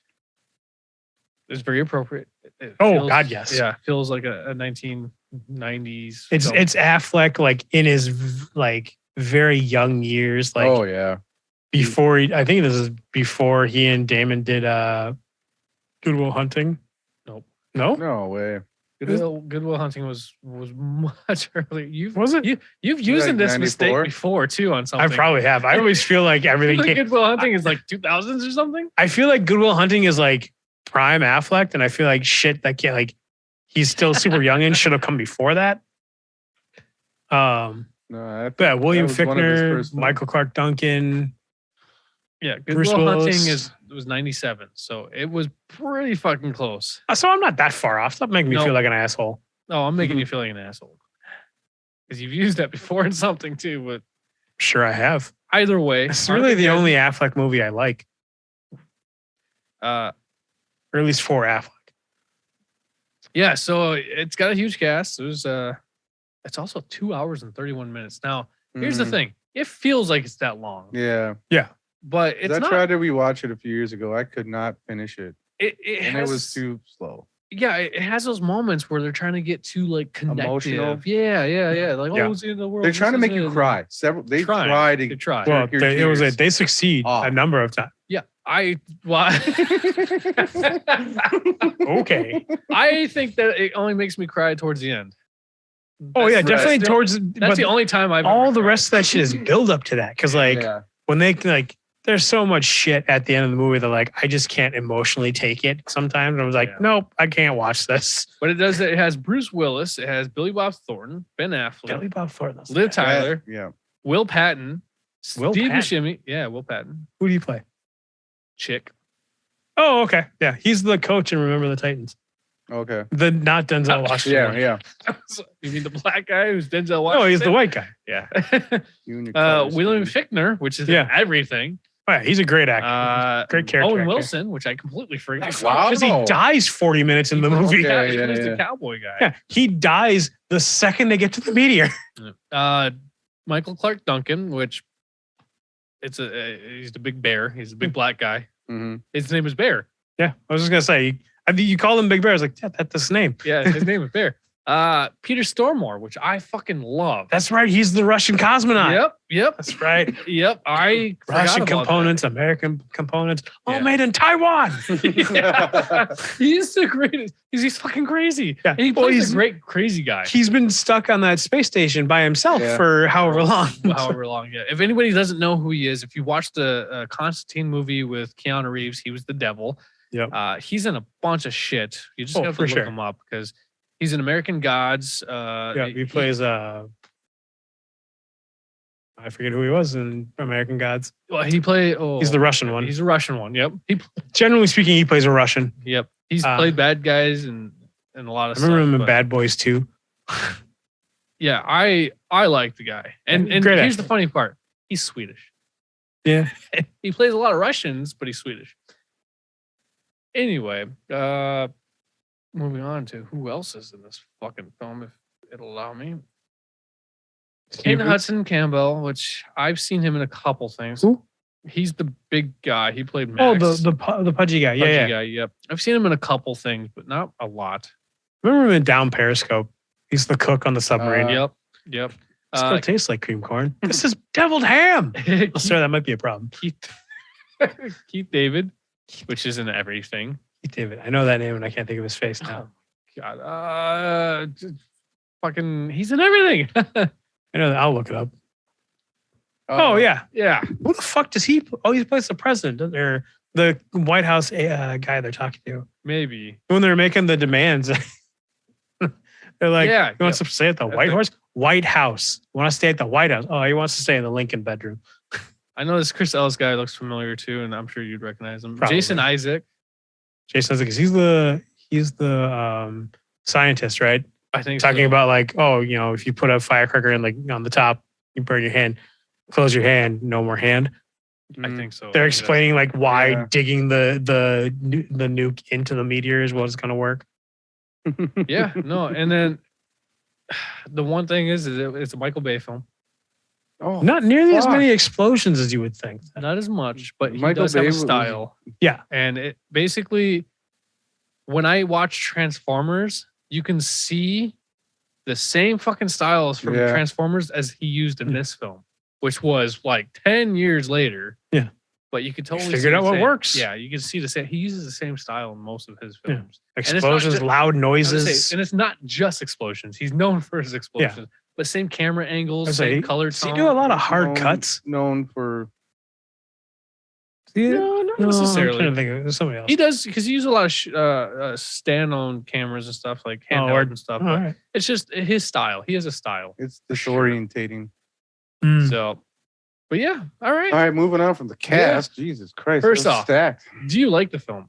is very appropriate. It Oh, feels- God, yes. Yeah, feels like a 1990s. It's film. it's Affleck like in his like very young years, like Oh yeah. before I think this is before he and Damon did Good Will Hunting. Nope. No? No way. Goodwill Hunting was much earlier. You've Was it? you've used Like this 94? mistake before too on I something. probably have. I always feel like everything Like came, Goodwill Hunting is like 2000s or something. I feel like Good Will Hunting is like prime Affleck, and I feel like shit that can't like he's still super young and should have come before that. No, I But yeah, William was one of his Fichtner, first films. Michael Clark Duncan. Yeah, Bruce Goodwill Willis. Hunting was 97, so it was pretty fucking close. So I'm not that far off. Stop making me No. feel like an asshole. No, I'm making you feel like an asshole because you've used that before in something too. But Sure, I have. either way, It's really the Armageddon, only Affleck movie I like, or at least for Affleck. Yeah, so it's got a huge cast. There's it's also 2 hours and 31 minutes. Now, here's the Mhm. thing: it feels like it's that long, Yeah. but 'Cause it's I not. tried to rewatch it a few years ago. I could not finish it. It And has, it was too slow. yeah, it has those moments where they're trying to get too like connective. Emotional? Yeah. Like, Yeah. oh, it's the end of the world. They're this trying to is make you it. cry. They Trying. tried They to try. Well, your they, it was tears they succeed off. a number of times. Yeah, Okay. I think that it only makes me cry towards the end. Oh yeah, That's- definitely that's towards. That's but the only time I've all ever the cried. rest of that shit is build up to that. Because like Yeah. when they like, there's so much shit at the end of the movie that like I just can't emotionally take it. Sometimes I was like, Yeah. nope, I can't watch this. But it does. It has Bruce Willis. It has Billy Bob Thornton, Ben Affleck, Billy Bob Thornton. Liv Tyler, Yeah. Will Patton, Will Steve Patton? Buscemi. Yeah, Will Patton. Who do you play? Chick. Oh, okay. Yeah, he's the coach in Remember the Titans. Okay. The not Denzel Washington. Yeah. one. Yeah. You mean the black guy who's Denzel Oh, Washington? he's the white guy. Yeah. You and your colors, William Steve. Fichtner, which is Yeah. in everything. Oh, yeah, he's a great actor. Great character. Owen actor. Wilson, which I completely forgot. Wow. Because he dies 40 minutes in the movie. Yeah, He yeah, plays the yeah. cowboy guy. Yeah, he dies the second they get to the meteor. Michael Clark Duncan, which he's the big bear. He's a big black guy. Mhm. His name is Bear. Yeah, I was just gonna say, I mean, you call him Big Bear. I was like, yeah, that's his name. Yeah, his name is Bear. Peter Stormare, which I fucking love. That's right. He's the Russian cosmonaut. Yep. That's right. I forgot Russian about components, American components, all Yeah. made in Taiwan. that. He's the greatest. He's fucking crazy. Yeah. And he Well, plays he's- a great crazy guy. He's been stuck on that space station by himself Yeah. for however long. However long, yeah. If anybody doesn't know who he is, if you watched the Constantine movie with Keanu Reeves, he was the devil. Yep. He's in a bunch of shit. You just Oh, have to for look sure. him up because he's in American Gods. Yeah, he plays I forget who he was in American Gods. Well, he played. Oh, He's the Russian one. He's a Russian one. Yep. Generally speaking, he plays a Russian. Yep. He's Uh, played bad guys and a lot of I remember stuff. him in but- Bad Boys too. Yeah, I like the guy. And Great here's actor. the funny part. He's Swedish. Yeah. He plays a lot of Russians, but he's Swedish. Anyway, moving on to who else is in this fucking film, if it'll allow me. Kane Hudson Campbell, which I've seen him in a couple things. Who? He's the big guy. He played Oh, Max. the pudgy guy. Yeah, pudgy yeah. guy. Yep. I've seen him in a couple things, but not a lot. Remember him in Down Periscope? He's the cook on the submarine. Yep. Still tastes like cream corn. This is deviled ham. Oh, sorry, that might be a problem. Keith David, which is in everything. David, I know that name and I can't think of his face now. God, fucking, he's in everything. I know that. I'll look it up. Oh yeah. Yeah. Who the fuck does he? Oh, he plays the president or the White House guy they're talking to Maybe. when they're making the demands. They're like, Yeah, "You want us to stay at the That's White the- Horse? White House. You want to stay at the White House? Oh, he wants to stay in the Lincoln bedroom. I know this Chris Ellis guy looks familiar too, and I'm sure you'd recognize him. Probably. Jason Isaac. Jason Isaac, he's the scientist, right? I think Talking so. about like, oh, you know, if you put a firecracker in like on the top, you burn your hand. Close your hand, no more hand. I think so. They're explaining like why Yeah. digging the nuke into the meteor is what's going to work. Yeah, no, and then the one thing is it's a Michael Bay film. Oh, Not nearly as fuck. many explosions as you would think. Not as much, but he Michael does have Bay a was- style. Yeah. And it basically, when I watch Transformers, you can see the same fucking styles from Yeah. Transformers as he used in Yeah. this film, which was like 10 years later. Yeah. But you could totally Figured see out the what same- works. Yeah, you can see the same. He uses the same style in most of his Yeah. films. Explosions, just- loud I would noises. say, and it's not just explosions. He's known for his explosions, but same camera angles, I was saying, same color does he tone. do a lot of hard known- cuts? Known for No, not necessarily. I'm trying to think of it. There's somebody else. He does because he uses a lot of stand-on cameras and stuff like Oh, handheld or- and stuff. All but right. It's just his style. He has a style. it's For sure. disorientating. Mm. So, but yeah, all right. All right, moving on from the cast. Jesus Christ. First that's off- stacked. Do you like the film?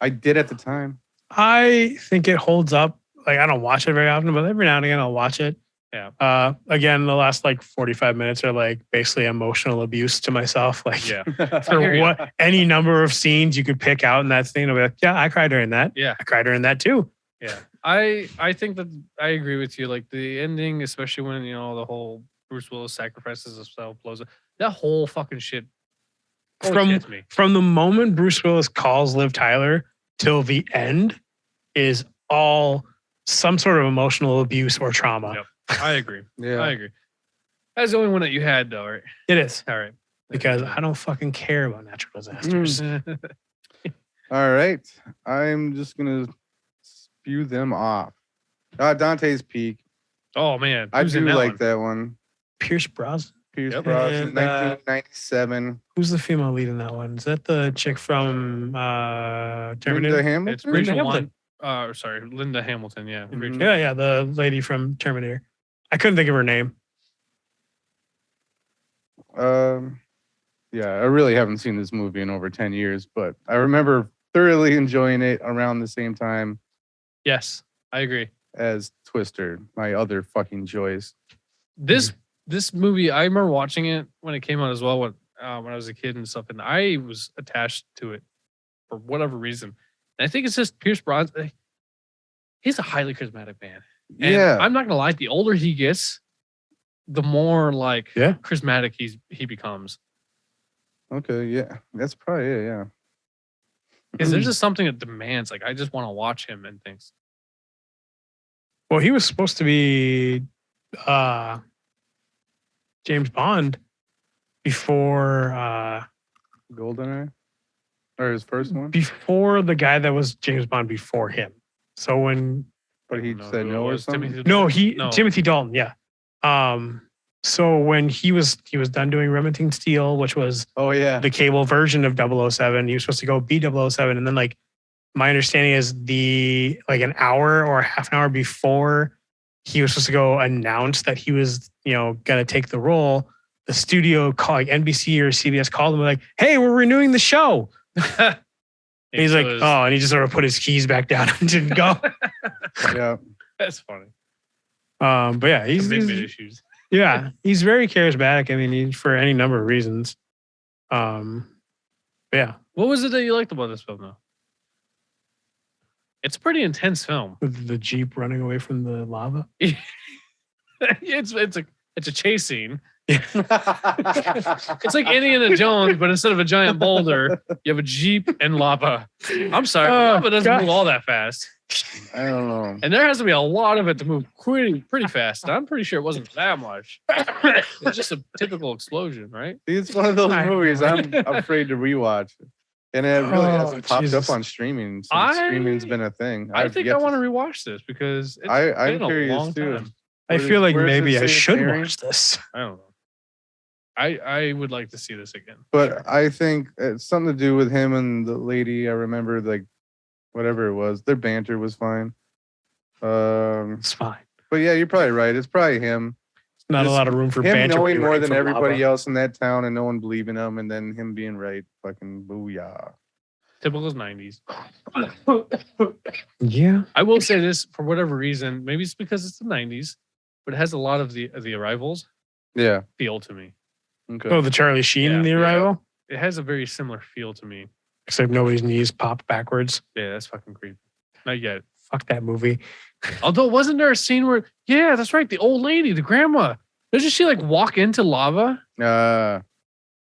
I did at the time. I think it holds up. Like I don't watch it very often, but every now and again I'll watch it. Yeah. Again, the last like 45 minutes are like basically emotional abuse to myself. Like Yeah. for hear you. what any number of scenes you could pick out in that scene, I'll be like, yeah, I cried during that. Yeah. I cried during that too. Yeah. I think that I agree with you. Like the ending, especially when the whole Bruce Willis sacrifices himself, blows up. That whole fucking shit always gets me. From the moment Bruce Willis calls Liv Tyler till the end is all some sort of emotional abuse or trauma. Yep. I agree. Yeah. I agree. That's the only one that you had, though, right? It is All right. because I don't fucking care about natural disasters. All right. I'm just gonna spew them off. Dante's Peak. Oh man, I who's in do that like one? that one. Pierce Brosnan. Pierce Yep. Brosnan, And, 1997. Who's the female lead in that one? Is that the chick from Linda Terminator? Hamilton. It's Rachel Hamilton. Sorry, Linda Hamilton. Yeah, Mhm. Rachel. Yeah, the lady from Terminator. I couldn't think of her name. Yeah, I really haven't seen this movie in over 10 years, but I remember thoroughly enjoying it around the same time Yes, I agree. as Twister, my other fucking choice. This movie, I remember watching it when it came out as well when I was a kid and stuff, and I was attached to it for whatever reason. And I think it's just Pierce Brosnan. He's a highly charismatic man. And Yeah. I'm not gonna lie, the older he gets, the more like Yeah. charismatic he becomes. Okay, yeah. That's probably it, yeah. Because there's just something that demands, like I just want to watch him and things. Well, he was supposed to be James Bond before GoldenEye? Or his first one? before the guy that was James Bond before him. So when But he I don't know said who it no or was. something? Timothy Dalton, yeah. So when he was done doing Remington Steele, which was Oh, yeah. the cable version of 007, he was supposed to go be 007, and then like my understanding is an hour or half an hour before he was supposed to go announce that he was gonna take the role, the studio called, like NBC or CBS called him like, "Hey, we're renewing the show." And he's like, "Oh," and he just sort of put his keys back down and didn't go. Yeah. That's funny. But yeah, he's Commitment issues. yeah, he's very charismatic. I mean, he's for any number of reasons. Yeah, What was it that you liked about this film, though? It's a pretty intense film. with the Jeep running away from the lava. it's a chase scene. It's like Indiana Jones, but instead of a giant boulder, you have a Jeep and lava. I'm sorry, Oh, lava doesn't God. move all that fast. I don't know. And there has to be a lot of it to move pretty fast. I'm pretty sure it wasn't that much. It's just a typical explosion, right? It's one of those I- movies I'm afraid to rewatch. And it really Oh, hasn't popped Jesus. up on streaming since I- streaming's been a thing. I think I want to rewatch this because it's I'm been a curious long too. time. I Where feel like does it maybe say I it's should airing? watch this. I don't know. I would like to see this again. But I think it's something to do with him and the lady. I remember, like, whatever it was, their banter was fine. It's fine. But yeah, you're probably right. It's probably him. Not a Just lot of room for Him banter. knowing more right than from everybody lava. else in that town and no one believing him, and then him being right. Fucking booyah. Typical 90s. Yeah. I will say this for whatever reason. Maybe it's because it's the 90s, but it has a lot of the Arrivals Yeah. feel to me. Okay. Oh, the Charlie Sheen, Yeah, the yeah. arrival. It has a very similar feel to me. Except nobody's knees pop backwards. Yeah, that's fucking creepy. Not yet. Fuck that movie. Although, wasn't there a scene where, yeah, that's right, the old lady, the grandma, doesn't she like walk into lava to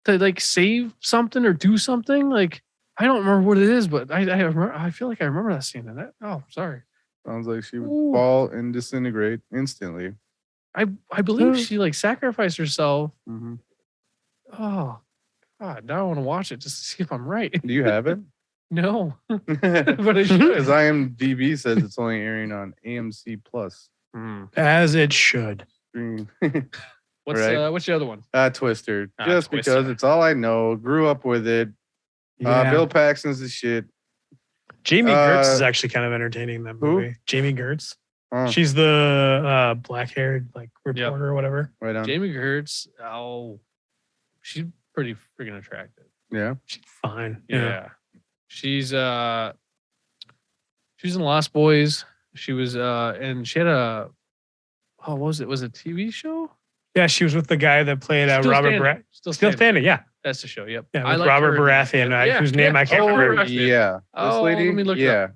like save something or do something? Like, I don't remember what it is, but I remember, I feel like I remember that scene. And that, oh, sorry. Sounds like she would Ooh. fall and disintegrate instantly. I believe she like sacrificed herself. Mhm. Oh, God, now I want to watch it just to see if I'm right. Do you have it? No, Because but I should. IMDb says it's only airing on AMC Plus. Hmm. As it should. Stream. What's Right. what's the other one? Twister. Ah, Just Twister. because it's all I know. Grew up with it. Yeah. Bill Paxton's the shit. Jamie Gertz is uh, actually kind of entertaining in that who? movie. Jamie Gertz. Oh, She's the black-haired like reporter or whatever. right on. Jamie Gertz. Oh, she's pretty freaking attractive. Yeah. She's fine. Yeah. She's in Lost Boys. She was and she had a what was it? Was it a TV show? Yeah, she was with the guy that played Still Robert Standing. Baratheon. Still Still standing. standing. Yeah, That's the show. Yep. yeah. I With liked Robert her. Baratheon, Yeah, whose name yeah. I can't Oh, remember. Baratheon. Yeah. This Oh, lady. let me look it up.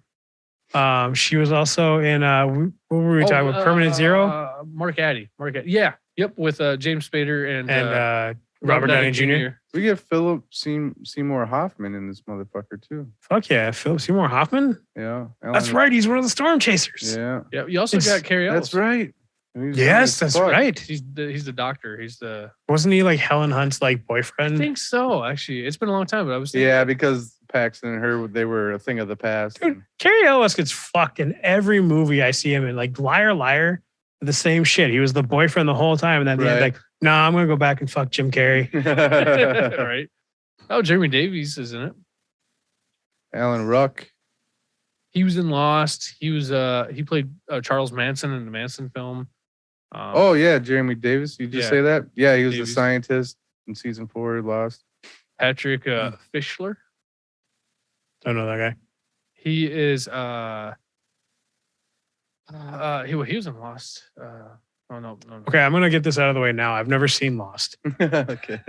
Yeah. She was also in what were we talking about? Permanent Zero Mark Addy. Yeah. Yep. With James Spader and Robert Downey Jr. We get Philip Seymour Hoffman in this motherfucker too. Fuck yeah, Philip Seymour Hoffman. Yeah. That's Ellen- right. He's one of the storm chasers. Yeah. Yeah. You also It's- got Carrie Ellis. That's right. And he's Yes, young as that's fuck. right. He's the doctor. He's the. Wasn't he like Helen Hunt's like I boyfriend? think so. Actually, it's been a long time, but I was. Thinking, Yeah, because Paxton and her, they were a thing of the past. Dude, Cary Elwes gets fucked in every movie I see him in. Like Liar Liar, the same shit. He was the boyfriend the whole time, and then Right. like, nah, I'm gonna go back and fuck Jim Carrey. Right. Oh, Jeremy Davies is in it. Alan Ruck. He was in Lost. He was he played Charles Manson in the Manson film. Oh yeah, Jeremy Davis. You just yeah. say that? Yeah, he was Davies. the scientist in season 4 of Lost. Patrick Fischler. Don't know that guy. He is he was in Lost. No. Okay, I'm gonna get this out of the way now. I've never seen Lost, Okay.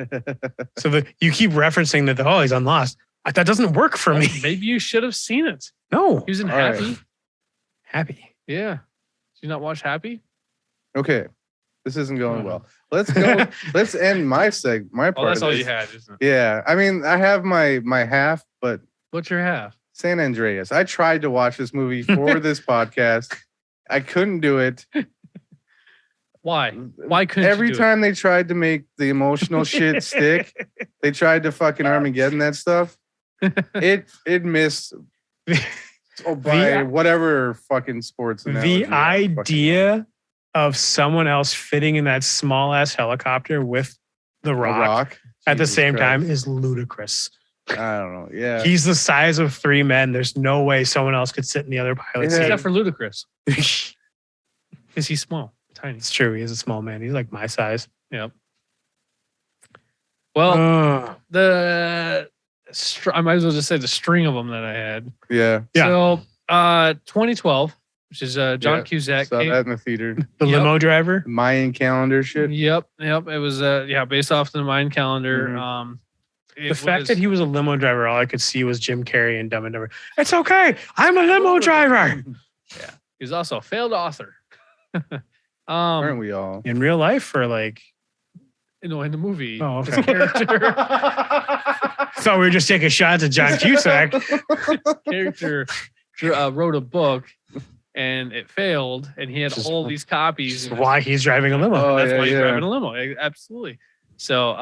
so you keep referencing that. Oh, he's on Lost. That doesn't work for me. Maybe you should have seen it. No, He was in All right. Happy. Happy. Yeah. Did you not watch Happy? Okay. This isn't going well. Let's go. Let's end my my Oh, part. that's of all this. you had, isn't it? Yeah. I mean, I have my half, but What's your half? San Andreas. I tried to watch this movie for this podcast. I couldn't do it. Why? Why couldn't Every you do time they tried to make the emotional shit stick, they tried to fucking Armageddon that stuff. It missed by whatever fucking sports. analogy The I fucking idea of someone else fitting in that small ass helicopter with the A Rock, at the Jesus same Christ. time is ludicrous. I don't know. Yeah. He's the size of 3 men. There's no way someone else could sit in the other pilot Yeah. seat. Except for Ludacris. It's Because he's small, tiny. true. He's a small man. He's like my size. Yep. Well, Oh, I might as well just say the string of them that I had. Yeah. Yeah. So, 2012, which is John Yeah, Cusack. Saw that in the theater. the Yep. limo driver. Mayan calendar shit. Yep. It was based off the Mayan calendar. Mhm. The fact that he was a limo driver, all I could see was Jim Carrey and Dumb and Dumber. It's okay. I'm a limo driver. he was also a failed author. Aren't we all? In real life, or like, In the movie. oh, his okay. character Thought we were just taking shots at John Cusack. character wrote a book and it failed, and he had Just- all these copies. That's why he's driving a limo. Oh, That's yeah, why he's yeah. driving a limo. Absolutely. So,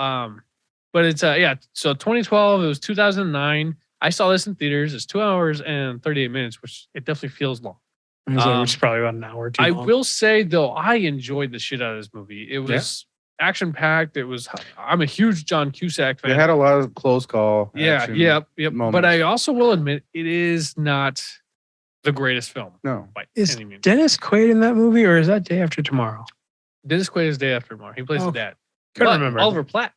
but it's So 2012. It was 2009. I saw this in theaters. It's 2 hours and 38 minutes, which it definitely feels long. Which is probably about an hour too I long. will say though, I enjoyed the shit out of this movie. It was action packed. I'm a huge John Cusack fan. They had a lot of close call. Yeah, action yep. But moments. I also will admit it is not the greatest film No. by Is any means. Dennis Quaid in that movie, or is that Day After Tomorrow? Dennis Quaid is Day After Tomorrow. He plays Oh, the dad. Couldn't But remember. Oliver Platt.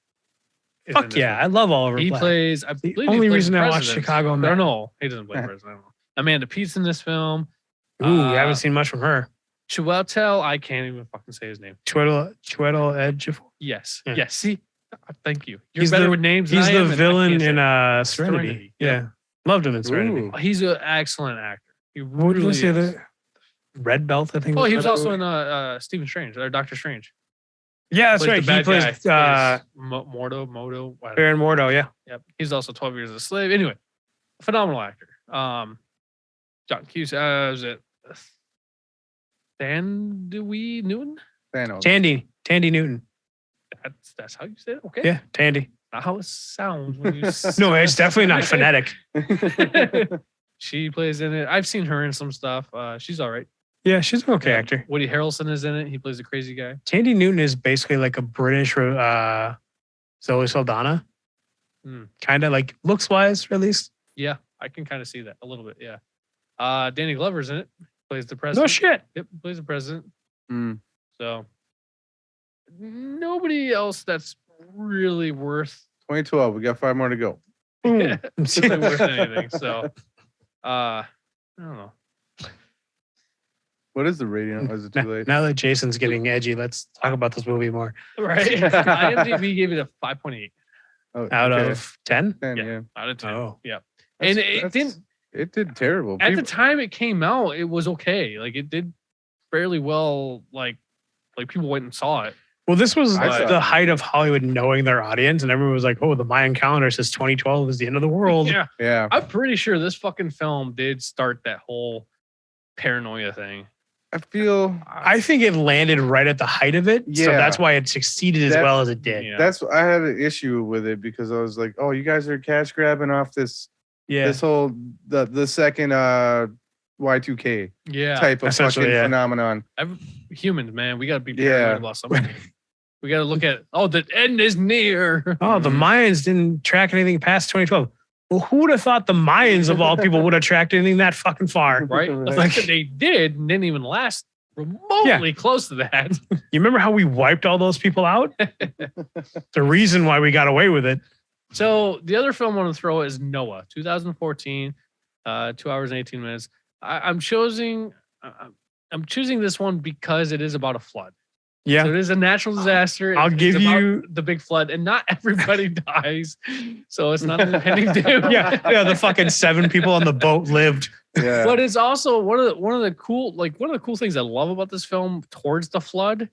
is in Fuck this yeah, movie. I love Oliver He Platt. plays. I The believe he only plays reason the I watched president. Chicago I Med. don't know. He doesn't play the president. I don't know. Amanda Pete's in this film. Ooh, I haven't seen much from her. Chiwetel, I can't even fucking say his name. Chiwetel Ejiofor. Yes. Yeah. Yes. See, thank you. You're He's better the- with names. Than He's I the am, and I villain can't say in it. Serenity. Serenity, Yeah. yeah. Loved him in Serenity. Ooh. He's an excellent actor. He What did really I say? is. The Red Belt, I think. Oh, he was that also movie? in Stephen Strange or Doctor Strange. Yeah, that's Plays right. He plays Modo. Whatever. Baron Mordo. Yeah. Yep. He's also 12 Years a Slave. Anyway, phenomenal actor. John Cusack. Was it Dewey Newton? Thanos. Tandy Newton. That's how you say it. Okay. Yeah, Tandy. Not how it sounds when you. No, it's definitely not phonetic. She plays in it. I've seen her in some stuff. She's all right. Yeah, she's an okay Yeah. actor. Woody Harrelson is in it. He plays a crazy guy. Tandy Newton is basically like a British Zoe Saldana. Hmm. Kind of like looks wise, at least. Yeah, I can kind of see that a little bit. Yeah. Danny Glover's in it. Plays the president. No shit. Yep, plays the president. Mm. So nobody else that's really worth 2012. We got 5 more to go. really worth anything. So I don't know. What is the rating? Is it too late? Now that Jason's getting edgy, let's talk about this movie more. Right. IMDb gave it a 5.8 Oh, Out okay. of 10? 10, yeah. yeah. out of 10. Oh. Yeah. That's- And it that's- didn't It did terrible. at the People- time it came out, it was okay. Like it did fairly well. Like people went and saw it. Well, this was I saw the it. height of Hollywood knowing their audience, and everyone was like, oh, the Mayan calendar says 2012 is the end of the world. Yeah. yeah. I'm pretty sure this fucking film did start that whole paranoia thing. I feel I think it landed right at the height of it. So Yeah. that's why it succeeded as That- well as it did. Yeah. I had an issue with it because I was like, oh, you guys are cash grabbing off this, Yeah. This whole the second Y2K Yeah. type of Essentially, fucking yeah. phenomenon. Humans, man, we got to be Yeah. paranoid about something. We got to look at, the end is near. Oh, the Mayans didn't track anything past 2012. Well, who would have thought the Mayans of all people would have tracked anything that fucking far? Right? The fact that they didn't even last remotely close to that. You remember how we wiped all those people out? The reason why we got away with it. So the other film I want to throw is Noah, 2014, 2 hours and 18 minutes. I'm choosing this one because it is about a flood. Yeah. So it is a natural disaster. I'll give about you the big flood, and not everybody dies. So it's not an impending doom. yeah, the fucking 7 people on the boat lived. Yeah. But it's also one of the cool things I love about this film towards the flood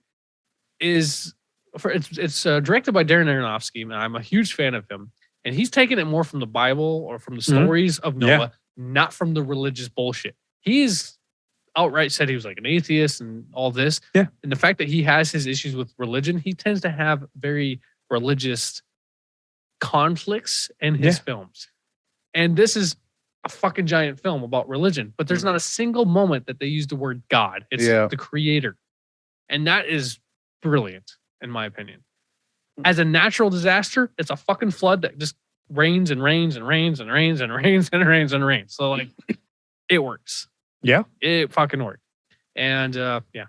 is it's directed by Darren Aronofsky, and I'm a huge fan of him. And he's taken it more from the Bible or from the stories of Noah, not from the religious bullshit. He's outright said he was like an atheist and all this. Yeah. And the fact that he has his issues with religion, he tends to have very religious conflicts in his films. And this is a fucking giant film about religion, but there's not a single moment that they use the word God. It's the creator. And that is brilliant, in my opinion. As a natural disaster, it's a fucking flood that just rains and rains and rains and rains and rains and rains and rains. So like it works. Yeah. It fucking worked. And it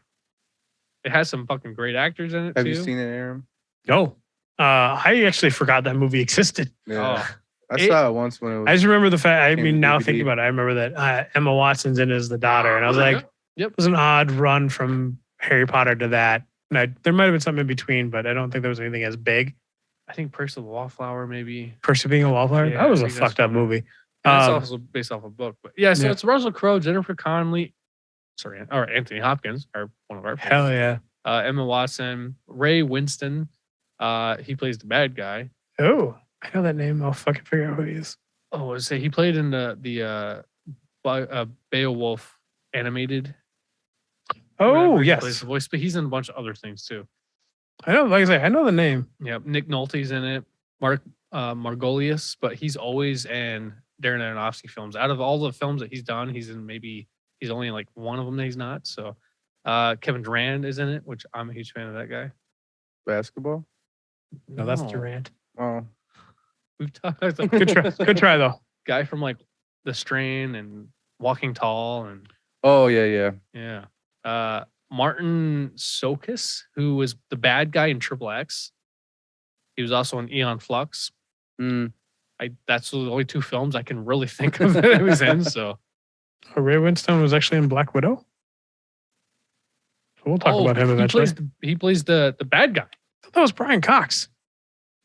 has some fucking great actors in it Have too. you seen it, Aaron? No. I actually forgot that movie existed. Yeah. I saw it once when it was. I just remember the fact, I came mean, to now DVD. thinking about it, I remember that Emma Watson's in it as the daughter. And I was like, Yep. it was an odd run from Harry Potter to that. And there might have been something in between, but I don't think there was anything as big. I think Percy the Wallflower, maybe. Percy being a wallflower? Yeah, that was I a think that's fucked up funny. movie. And it's also based off a book. But yeah, so Yeah. it's Russell Crowe, Jennifer Connelly, or Anthony Hopkins, or one of our Hell yeah. Emma Watson, Ray Winston. He plays the bad guy. Oh, I know that name. I'll fucking figure out who he is. Oh, I say he played in the Beowulf animated. Oh, whatever. He yes. plays the voice, but he's in a bunch of other things too. I know, like I say, I know the name. Yeah, Nick Nolte's in it. Mark Margolius, but he's always in Darren Aronofsky films. Out of all the films that he's done, he's only in like one of them that he's not. So Kevin Durant is in it, which I'm a huge fan of that guy. Basketball? No, that's Durant. Oh. We've talked Good try. Good try, though. guy from like The Strain and Walking Tall and Oh, yeah. yeah. Martin Sokus, who was the bad guy in Triple X. He was also in Eon Flux. That's the only 2 films I can really think of that he was in. So Ray Winston was actually in Black Widow. So we'll talk about him eventually. He plays the bad guy. That was Brian Cox.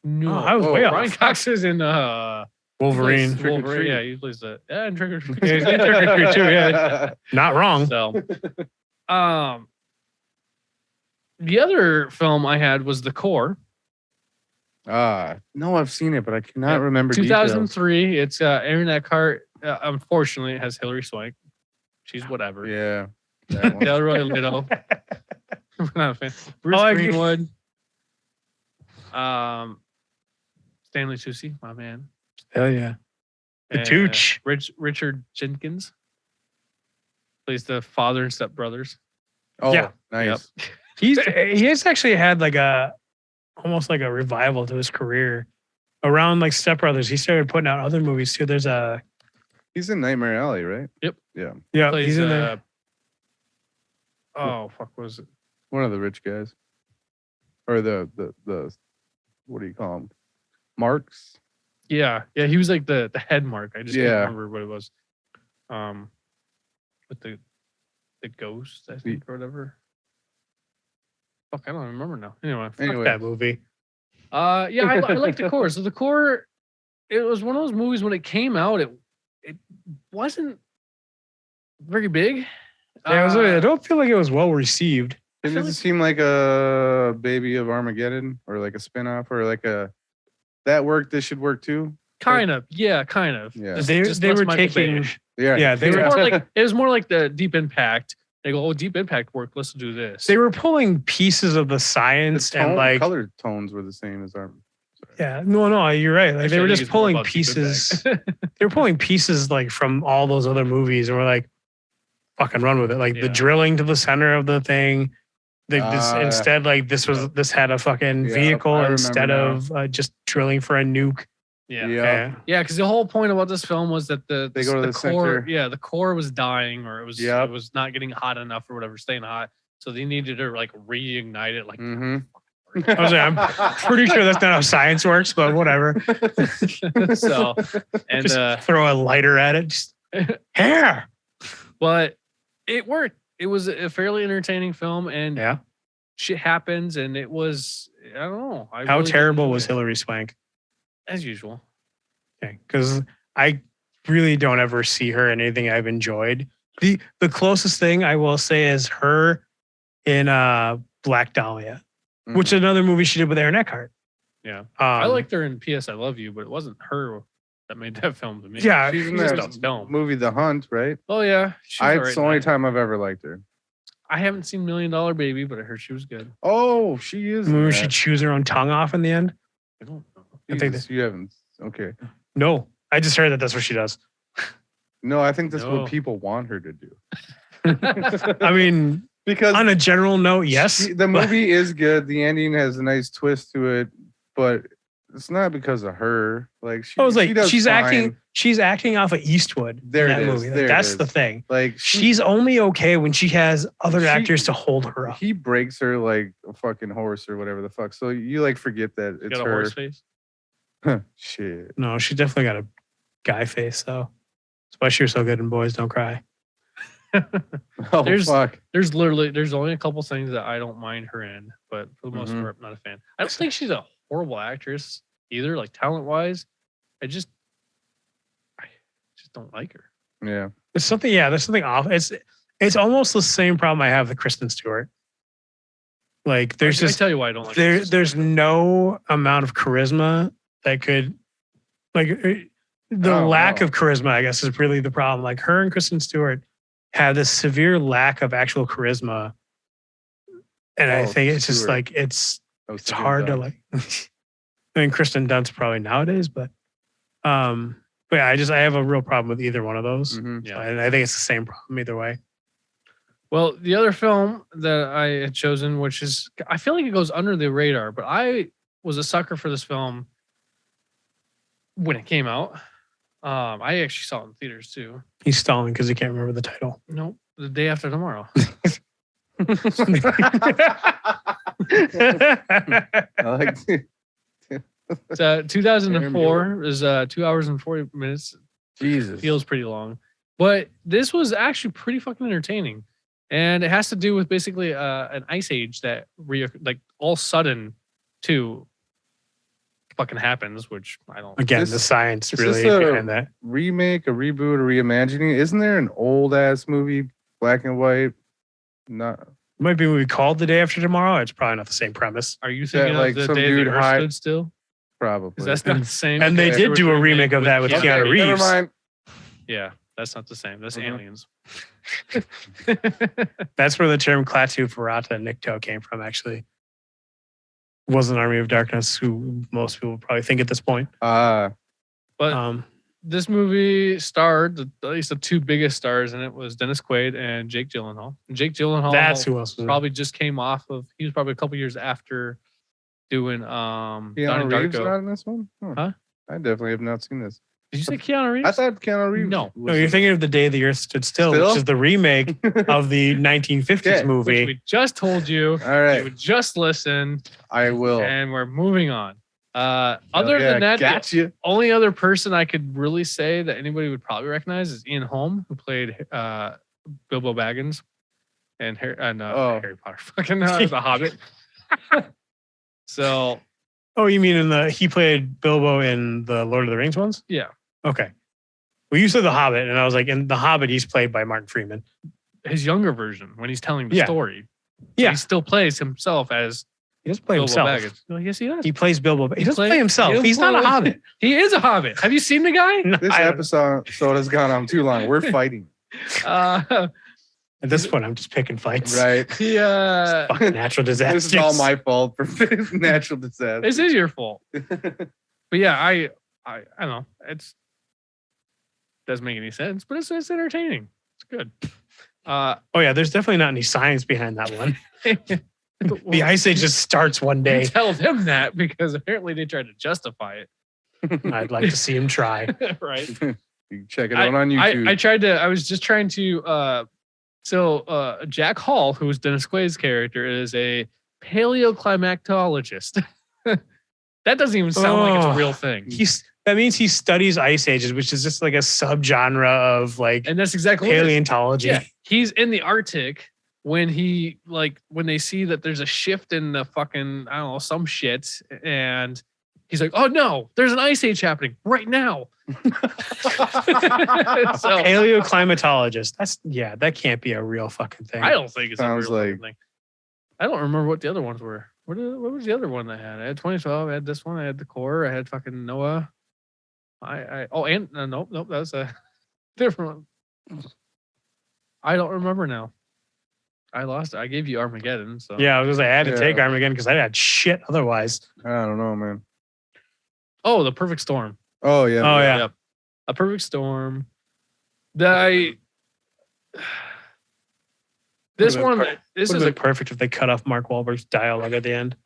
No, I was way off. Brian Cox is in Wolverine. Wolverine. Yeah, he plays the in Trick or Treat. Yeah, he's in Trick or Treat too, yeah. Not wrong. So, the other film I had was The Core. No, I've seen it, but I cannot remember 2003. details. It's Aaron Eckhart. Unfortunately, it has Hilary Swank. She's whatever. Yeah. That one. Delroy Lindo. I'm not a fan. Bruce like it. Greenwood. Stanley Tucci, my man. Hell yeah. The And, Tooch. Richard Jenkins plays the father and stepbrothers. Oh, Yeah. nice. He's actually had like almost like a revival to his career around like Step Brothers. He started putting out other movies too. There's He's in Nightmare Alley, right? Yep. Yeah. Plays, he's in there. Oh fuck, what was it? One of the rich guys. Or the what do you call him? Marks? Yeah, he was like the head mark. I just can't Yeah. remember what it was. With the ghost, I think, or whatever. Fuck, I don't remember now. Anyway, Anyway. that movie. yeah, I like The Core. So The Core, it was one of those movies when it came out. It wasn't very big. Yeah, I don't feel like it was well received. Didn't feel it like- seem like a baby of Armageddon or like a spinoff or like that work, this should work too? Kind of, yeah, kind of. Yeah. Just- They just were less Michael taking. Bay-ish. Yeah. They It were was more like it was more like the Deep Impact. They go, Deep Impact work. Let's do this. They were pulling pieces of the The science and like color tones were the same as our. Yeah, no, you're right. Like Actually, they were I think just it's more pulling about keeping pieces. back. They were pulling pieces like from all those other movies, and we're like, fucking run with it. Like the Yeah. drilling to the center of the thing. This instead, like this had a fucking Yep, vehicle I remember instead now. of just drilling for a nuke. Yeah. Yeah. Yeah, because the whole point about this film was that the They go to the core, center. the core was dying, or it Yep. was not getting hot enough, or whatever, staying hot. So they needed to like reignite it. Like, Mm-hmm. I was like, I'm pretty sure that's not how science works, but whatever. so, and Just throw a lighter at it. Just hair. but it worked. It was a fairly entertaining film, and Yeah. shit happens, and it was, I don't know. I How really did terrible enjoy was it, Hillary Swank? as usual. Okay, because I really don't ever see her in anything I've enjoyed. The closest thing I will say is her in Black Dahlia, which is another movie she did with Aaron Eckhart. Yeah. I liked her in P.S. I Love You, but it wasn't her that made that film to me. Yeah, She's in just that a film. movie The Hunt, right? Oh yeah, she's all It's right the in only that. time I've ever liked her. I haven't seen $1 Million Baby, but I heard she was good. Oh, she is. The in movie that. she chews her own tongue off in the end. I don't know. I think Jesus, you haven't. Okay. No, I just heard that that's what she does. No, I think that's No. what people want her to do. I mean, Because on a general note, yes. the but- movie is good. The ending has a nice twist to it, but it's not because of her. Like she, I was she like, does she's fine. acting off of Eastwood There in that it is, movie. Like, there it that's the is. thing. Like She's only okay when she has other She- actors to hold her up. he breaks her like a fucking horse or whatever the fuck. So you like forget that it's Got a her. horse face. Shit. No, she definitely got a guy face though. That's why she was so good in Boys Don't Cry. Oh There's- fuck. There's only a couple things that I don't mind her in, but for the most Mhm. part, I'm not a fan. I don't think she's a horrible actress either, like talent wise. I just don't like her. Yeah. There's something off. It's almost the same problem I have with Kristen Stewart. Like there's I just tell you why I don't like her. there's no amount of charisma that could like the Oh, lack no. of charisma, I guess, is really the problem. Like her and Kristen Stewart have this severe lack of actual charisma. And I Oh, think it's just Stewart. like it's That was it's a good hard to dub. like I mean Kristen Dunst probably nowadays, but yeah, I have a real problem with either one of those. Mhm. Yeah. And I think it's the same problem either way. Well, the other film that I had chosen, which is, I feel like it goes under the radar, but I was a sucker for this film when it came out. I actually saw it in theaters too. He's stalling because he can't remember the title. Nope, the day after tomorrow. I like It's 2004. Is 2 hours and 40 minutes. Jesus. Feels pretty long, but this was actually pretty fucking entertaining, and it has to do with basically an ice age that like all sudden too fucking happens, which I don't. Again, This- the science is really this a- behind that. remake, a reboot, a reimagining. Isn't there an old ass movie, black and white? Not It might be a movie called The Day After Tomorrow. It's probably not the same premise. Are you thinking like of the some day dude the Earth hide- stood still? probably. Because that's not the same. And they Okay. did do a remake of that with Okay, Keanu Reeves. never mind. Yeah, that's not the same. That's Mhm. aliens. That's where the term Klaatu Barada Nikto came from, actually. Was an Army of Darkness, who most people probably think at this point. But Um, this movie starred at least the two biggest stars, and it was Dennis Quaid and Jake Gyllenhaal. And Jake Gyllenhaal that's who else was in it. probably just came off of. He was probably a couple years after doing Donnie Keanu Reeves Darko. not in this one? Huh? I definitely have not seen this. Did you say Keanu Reeves? I thought Keanu Reeves. No. No, you're thinking of The Day the Earth Stood Still, Still? which is the remake of the 1950s Okay, Which movie. we just told you. All right, You would just listen, I will. and we're moving on. Other Hell yeah, than that, the got you. only other person I could really say that anybody would probably recognize is Ian Holm, who played Bilbo Baggins and Oh. Harry Potter, fucking The Hobbit. So Oh, you mean he played Bilbo in the Lord of the Rings ones? yeah, Okay. Well, you said The Hobbit, and I was like, in The Hobbit, he's played by Martin Freeman. his younger version when he's telling the Yeah. story. So Yeah. he still plays himself as He doesn't play Bilbo himself. Baggins. Well, yes, he does. He plays Bilbo. He doesn't play- play himself. he He's not a play- hobbit. He is a Hobbit. Have you seen the guy? No, This I don't- episode has gone on too long. We're fighting. Uh, At this point, I'm just picking fights. Right. Fucking natural disasters. This is all my fault for natural disasters. This is your fault. But yeah, I don't know. Doesn't make any sense, but it's entertaining. It's good. Oh yeah, there's definitely not any science behind that one. The Ice Age just starts one You day. tell them that because apparently they tried to justify it. I'd like to see him try. Right. You can check it out on YouTube. I was just trying to Jack Hall, who's Dennis Quaid's character, is a paleoclimatologist. That doesn't even sound like it's a real thing. That means he studies ice ages, which is just like a subgenre of like And that's exactly what it is. paleontology. Yeah. He's in the Arctic when when they see that there's a shift in the fucking, I don't know, some shit. And he's like, oh no, there's an ice age happening right now. So Paleoclimatologist. That can't be a real fucking thing. I don't think it's Sounds a real like- thing. I don't remember what the other ones were. What was the other one I had? I had 2012. I had this one. I had the core. I had fucking Noah. Nope, that was a different one. I don't remember now. I lost it. I gave you Armageddon. So Yeah, I was gonna say I had to take Yeah. Armageddon because I had shit otherwise. I don't know, man. Oh, The Perfect Storm. Oh yeah. Oh yeah. Yep. A Perfect Storm. This one. This Would is have been perfect if they cut off Mark Wahlberg's dialogue at the end,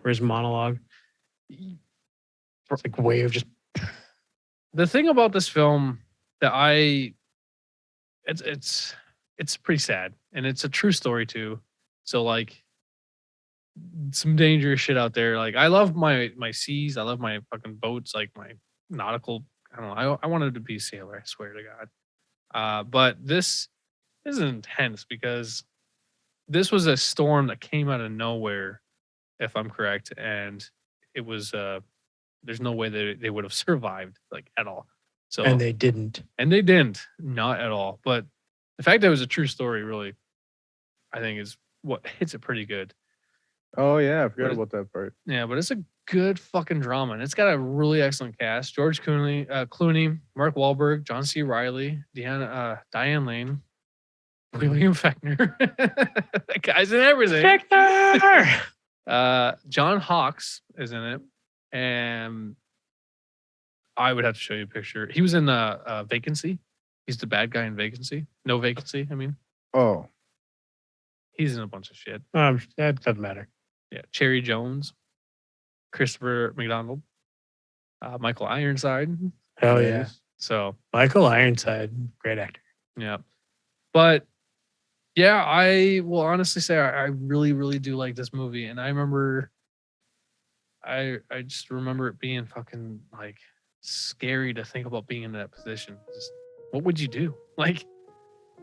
or his monologue. It's like wave just. the thing about this film that it's pretty sad, and it's a true story too. So like some dangerous shit out there. Like I love my seas. I love my fucking boats. Like my nautical. I don't know. I wanted to be a sailor. I swear to God. But this is intense because this was a storm that came out of nowhere, if I'm correct, and it was there's no way they would have survived like at all. So And they didn't. not at all. But the fact that it was a true story really, I think, is what hits it pretty good. Oh yeah, I What forgot is- about that part. Yeah, but it's a good fucking drama, and it's got a really excellent cast: George Clooney, Mark Wahlberg, John C. Reilly, Diane Lane, William Fechner. That guy's in everything. John Hawkes is in it, and I would have to show you a picture. He was in Vacancy. He's the bad guy in Vacancy. No Vacancy, I mean. Oh, He's in a bunch of shit. That doesn't matter. Yeah, Cherry Jones, Christopher McDonald, Michael Ironside. Hell yeah. So Michael Ironside, great actor. yeah, but yeah, I will honestly say I really, really do like this movie, and I remember, I just remember it being fucking like scary to think about being in that position. Just, what would you do? Like,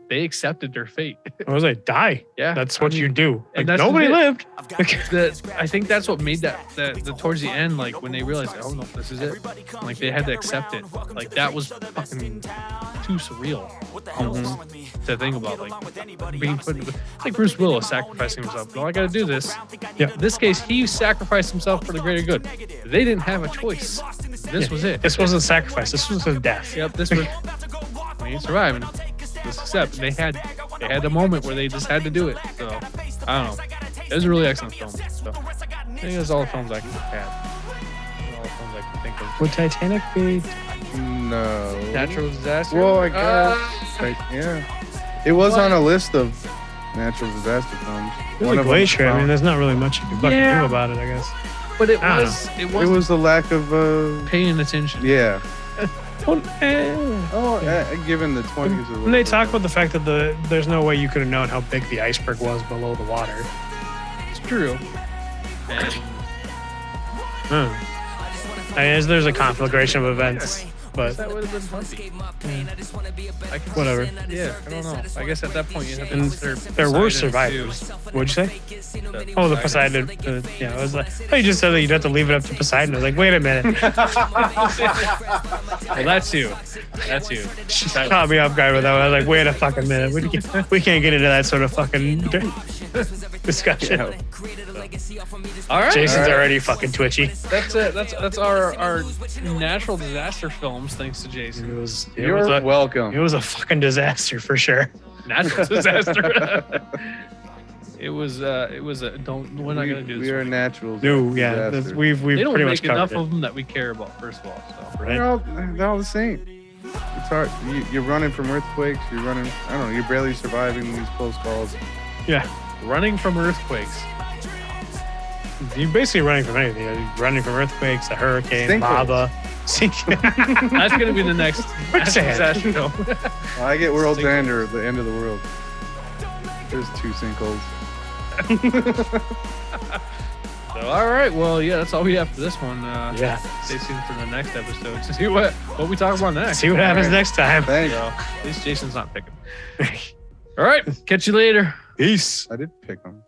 they accepted their fate. I was like, die. Yeah, That's what you do. Like, and that's nobody legit. lived. I think that's what made that towards the end, like when they realized, oh no, this is it. Like they had to accept it. Like that was fucking too surreal to think about. Like being put, like Bruce Willis sacrificing himself. No, I got to do this. Yeah. In this case, he sacrificed himself for the greater good. They didn't have a choice. This was it. This wasn't sacrifice. This was a death. Yep. This was. We ain't surviving. Just accept. They had a moment where they just had to do it. So I don't know. It was a really excellent film. So I think that's all the films I can have. All the films I can think of. Would Titanic be? no. Natural disaster. Well, I guess. Right, yeah. It was on a list of natural disaster films. It was a glacier. I mean, there's not really much you can fucking Yeah. do about it, I guess. But it I don't was. It It was was the lack of. paying attention. Yeah. Oh, Given the 20s. When they talk about the fact that there's no way you could have known how big the iceberg was below the water. It's true. There's a conflagration of events, but That would have been funny. whatever. Yeah, I don't know. I guess at that point you have to And consider there were Poseidon, survivors. too. What'd you say? Oh, the Poseidon. Yeah, I was like, oh, you just said that you'd have to leave it up to Poseidon. I was like, wait a minute. Well, that's you. That's you. She caught me off guard with that one. I was like, wait a fucking minute. We can't get into that sort of fucking discussion. All right. Jason's already fucking twitchy. That's it. That's our natural disaster films. Thanks to Jason. It was You're welcome. It was a fucking disaster for sure. natural disaster. It was a don't. We're not gonna do this. We are one. natural. No, yeah, disaster. we've They don't pretty make much covered enough it. of them that we care about. First of all, so Right? They're all the same. It's hard. You're running from earthquakes. You're running. I don't know. You're barely surviving these close calls. Yeah, running from earthquakes. you're basically running from anything. You're running from earthquakes, a hurricane, Sinkholes. lava, sink. That's gonna be the next Quicksand. disaster. No. Well, I get world's end or the end of the world. There's 2 sinkholes. So, all right. Well, yeah, that's all we have for this one. Yeah. Stay tuned for the next episode to see what we talk about next. See what happens Alright. next time. Thanks. So, at least Jason's not picking. All right. Catch you later. Peace. I did pick them.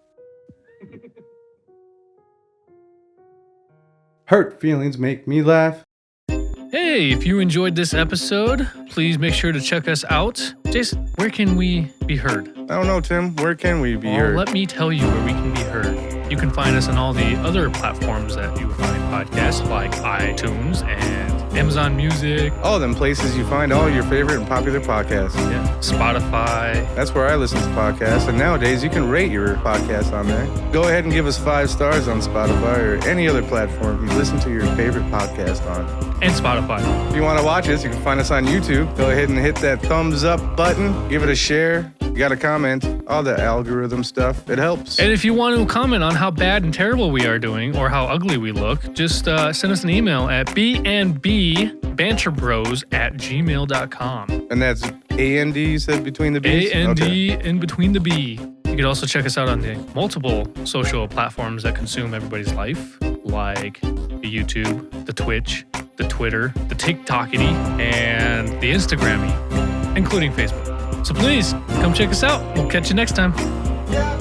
Hurt feelings make me laugh. Hey, if you enjoyed this episode, please make sure to check us out. Jason, where can we be heard? I don't know, Tim. Where can we be Well, heard? let me tell you where we can be heard. You can find us on all the other platforms that you find podcasts, like iTunes and Amazon Music, All them places you find all your favorite and popular podcasts. Spotify. That's where I listen to podcasts, and nowadays you can rate your podcast on there. Go ahead and give us 5 stars on Spotify or any other platform you listen to your favorite podcast on. And Spotify. If you want to watch us, you can find us on YouTube. Go ahead and hit that thumbs up button, give it a share. You got a comment, all the algorithm stuff. It helps. And if you want to comment on how bad and terrible we are doing or how ugly we look, just send us an email at bnbbanterbros@gmail.com. And that's A-N-D, you said, between the B's? A-N-D in between the B. You can also check us out on the multiple social platforms that consume everybody's life, like the YouTube, the Twitch, the Twitter, the TikTokity, and the Instagrammy, including Facebook. So please, come check us out. We'll catch you next time. Okay.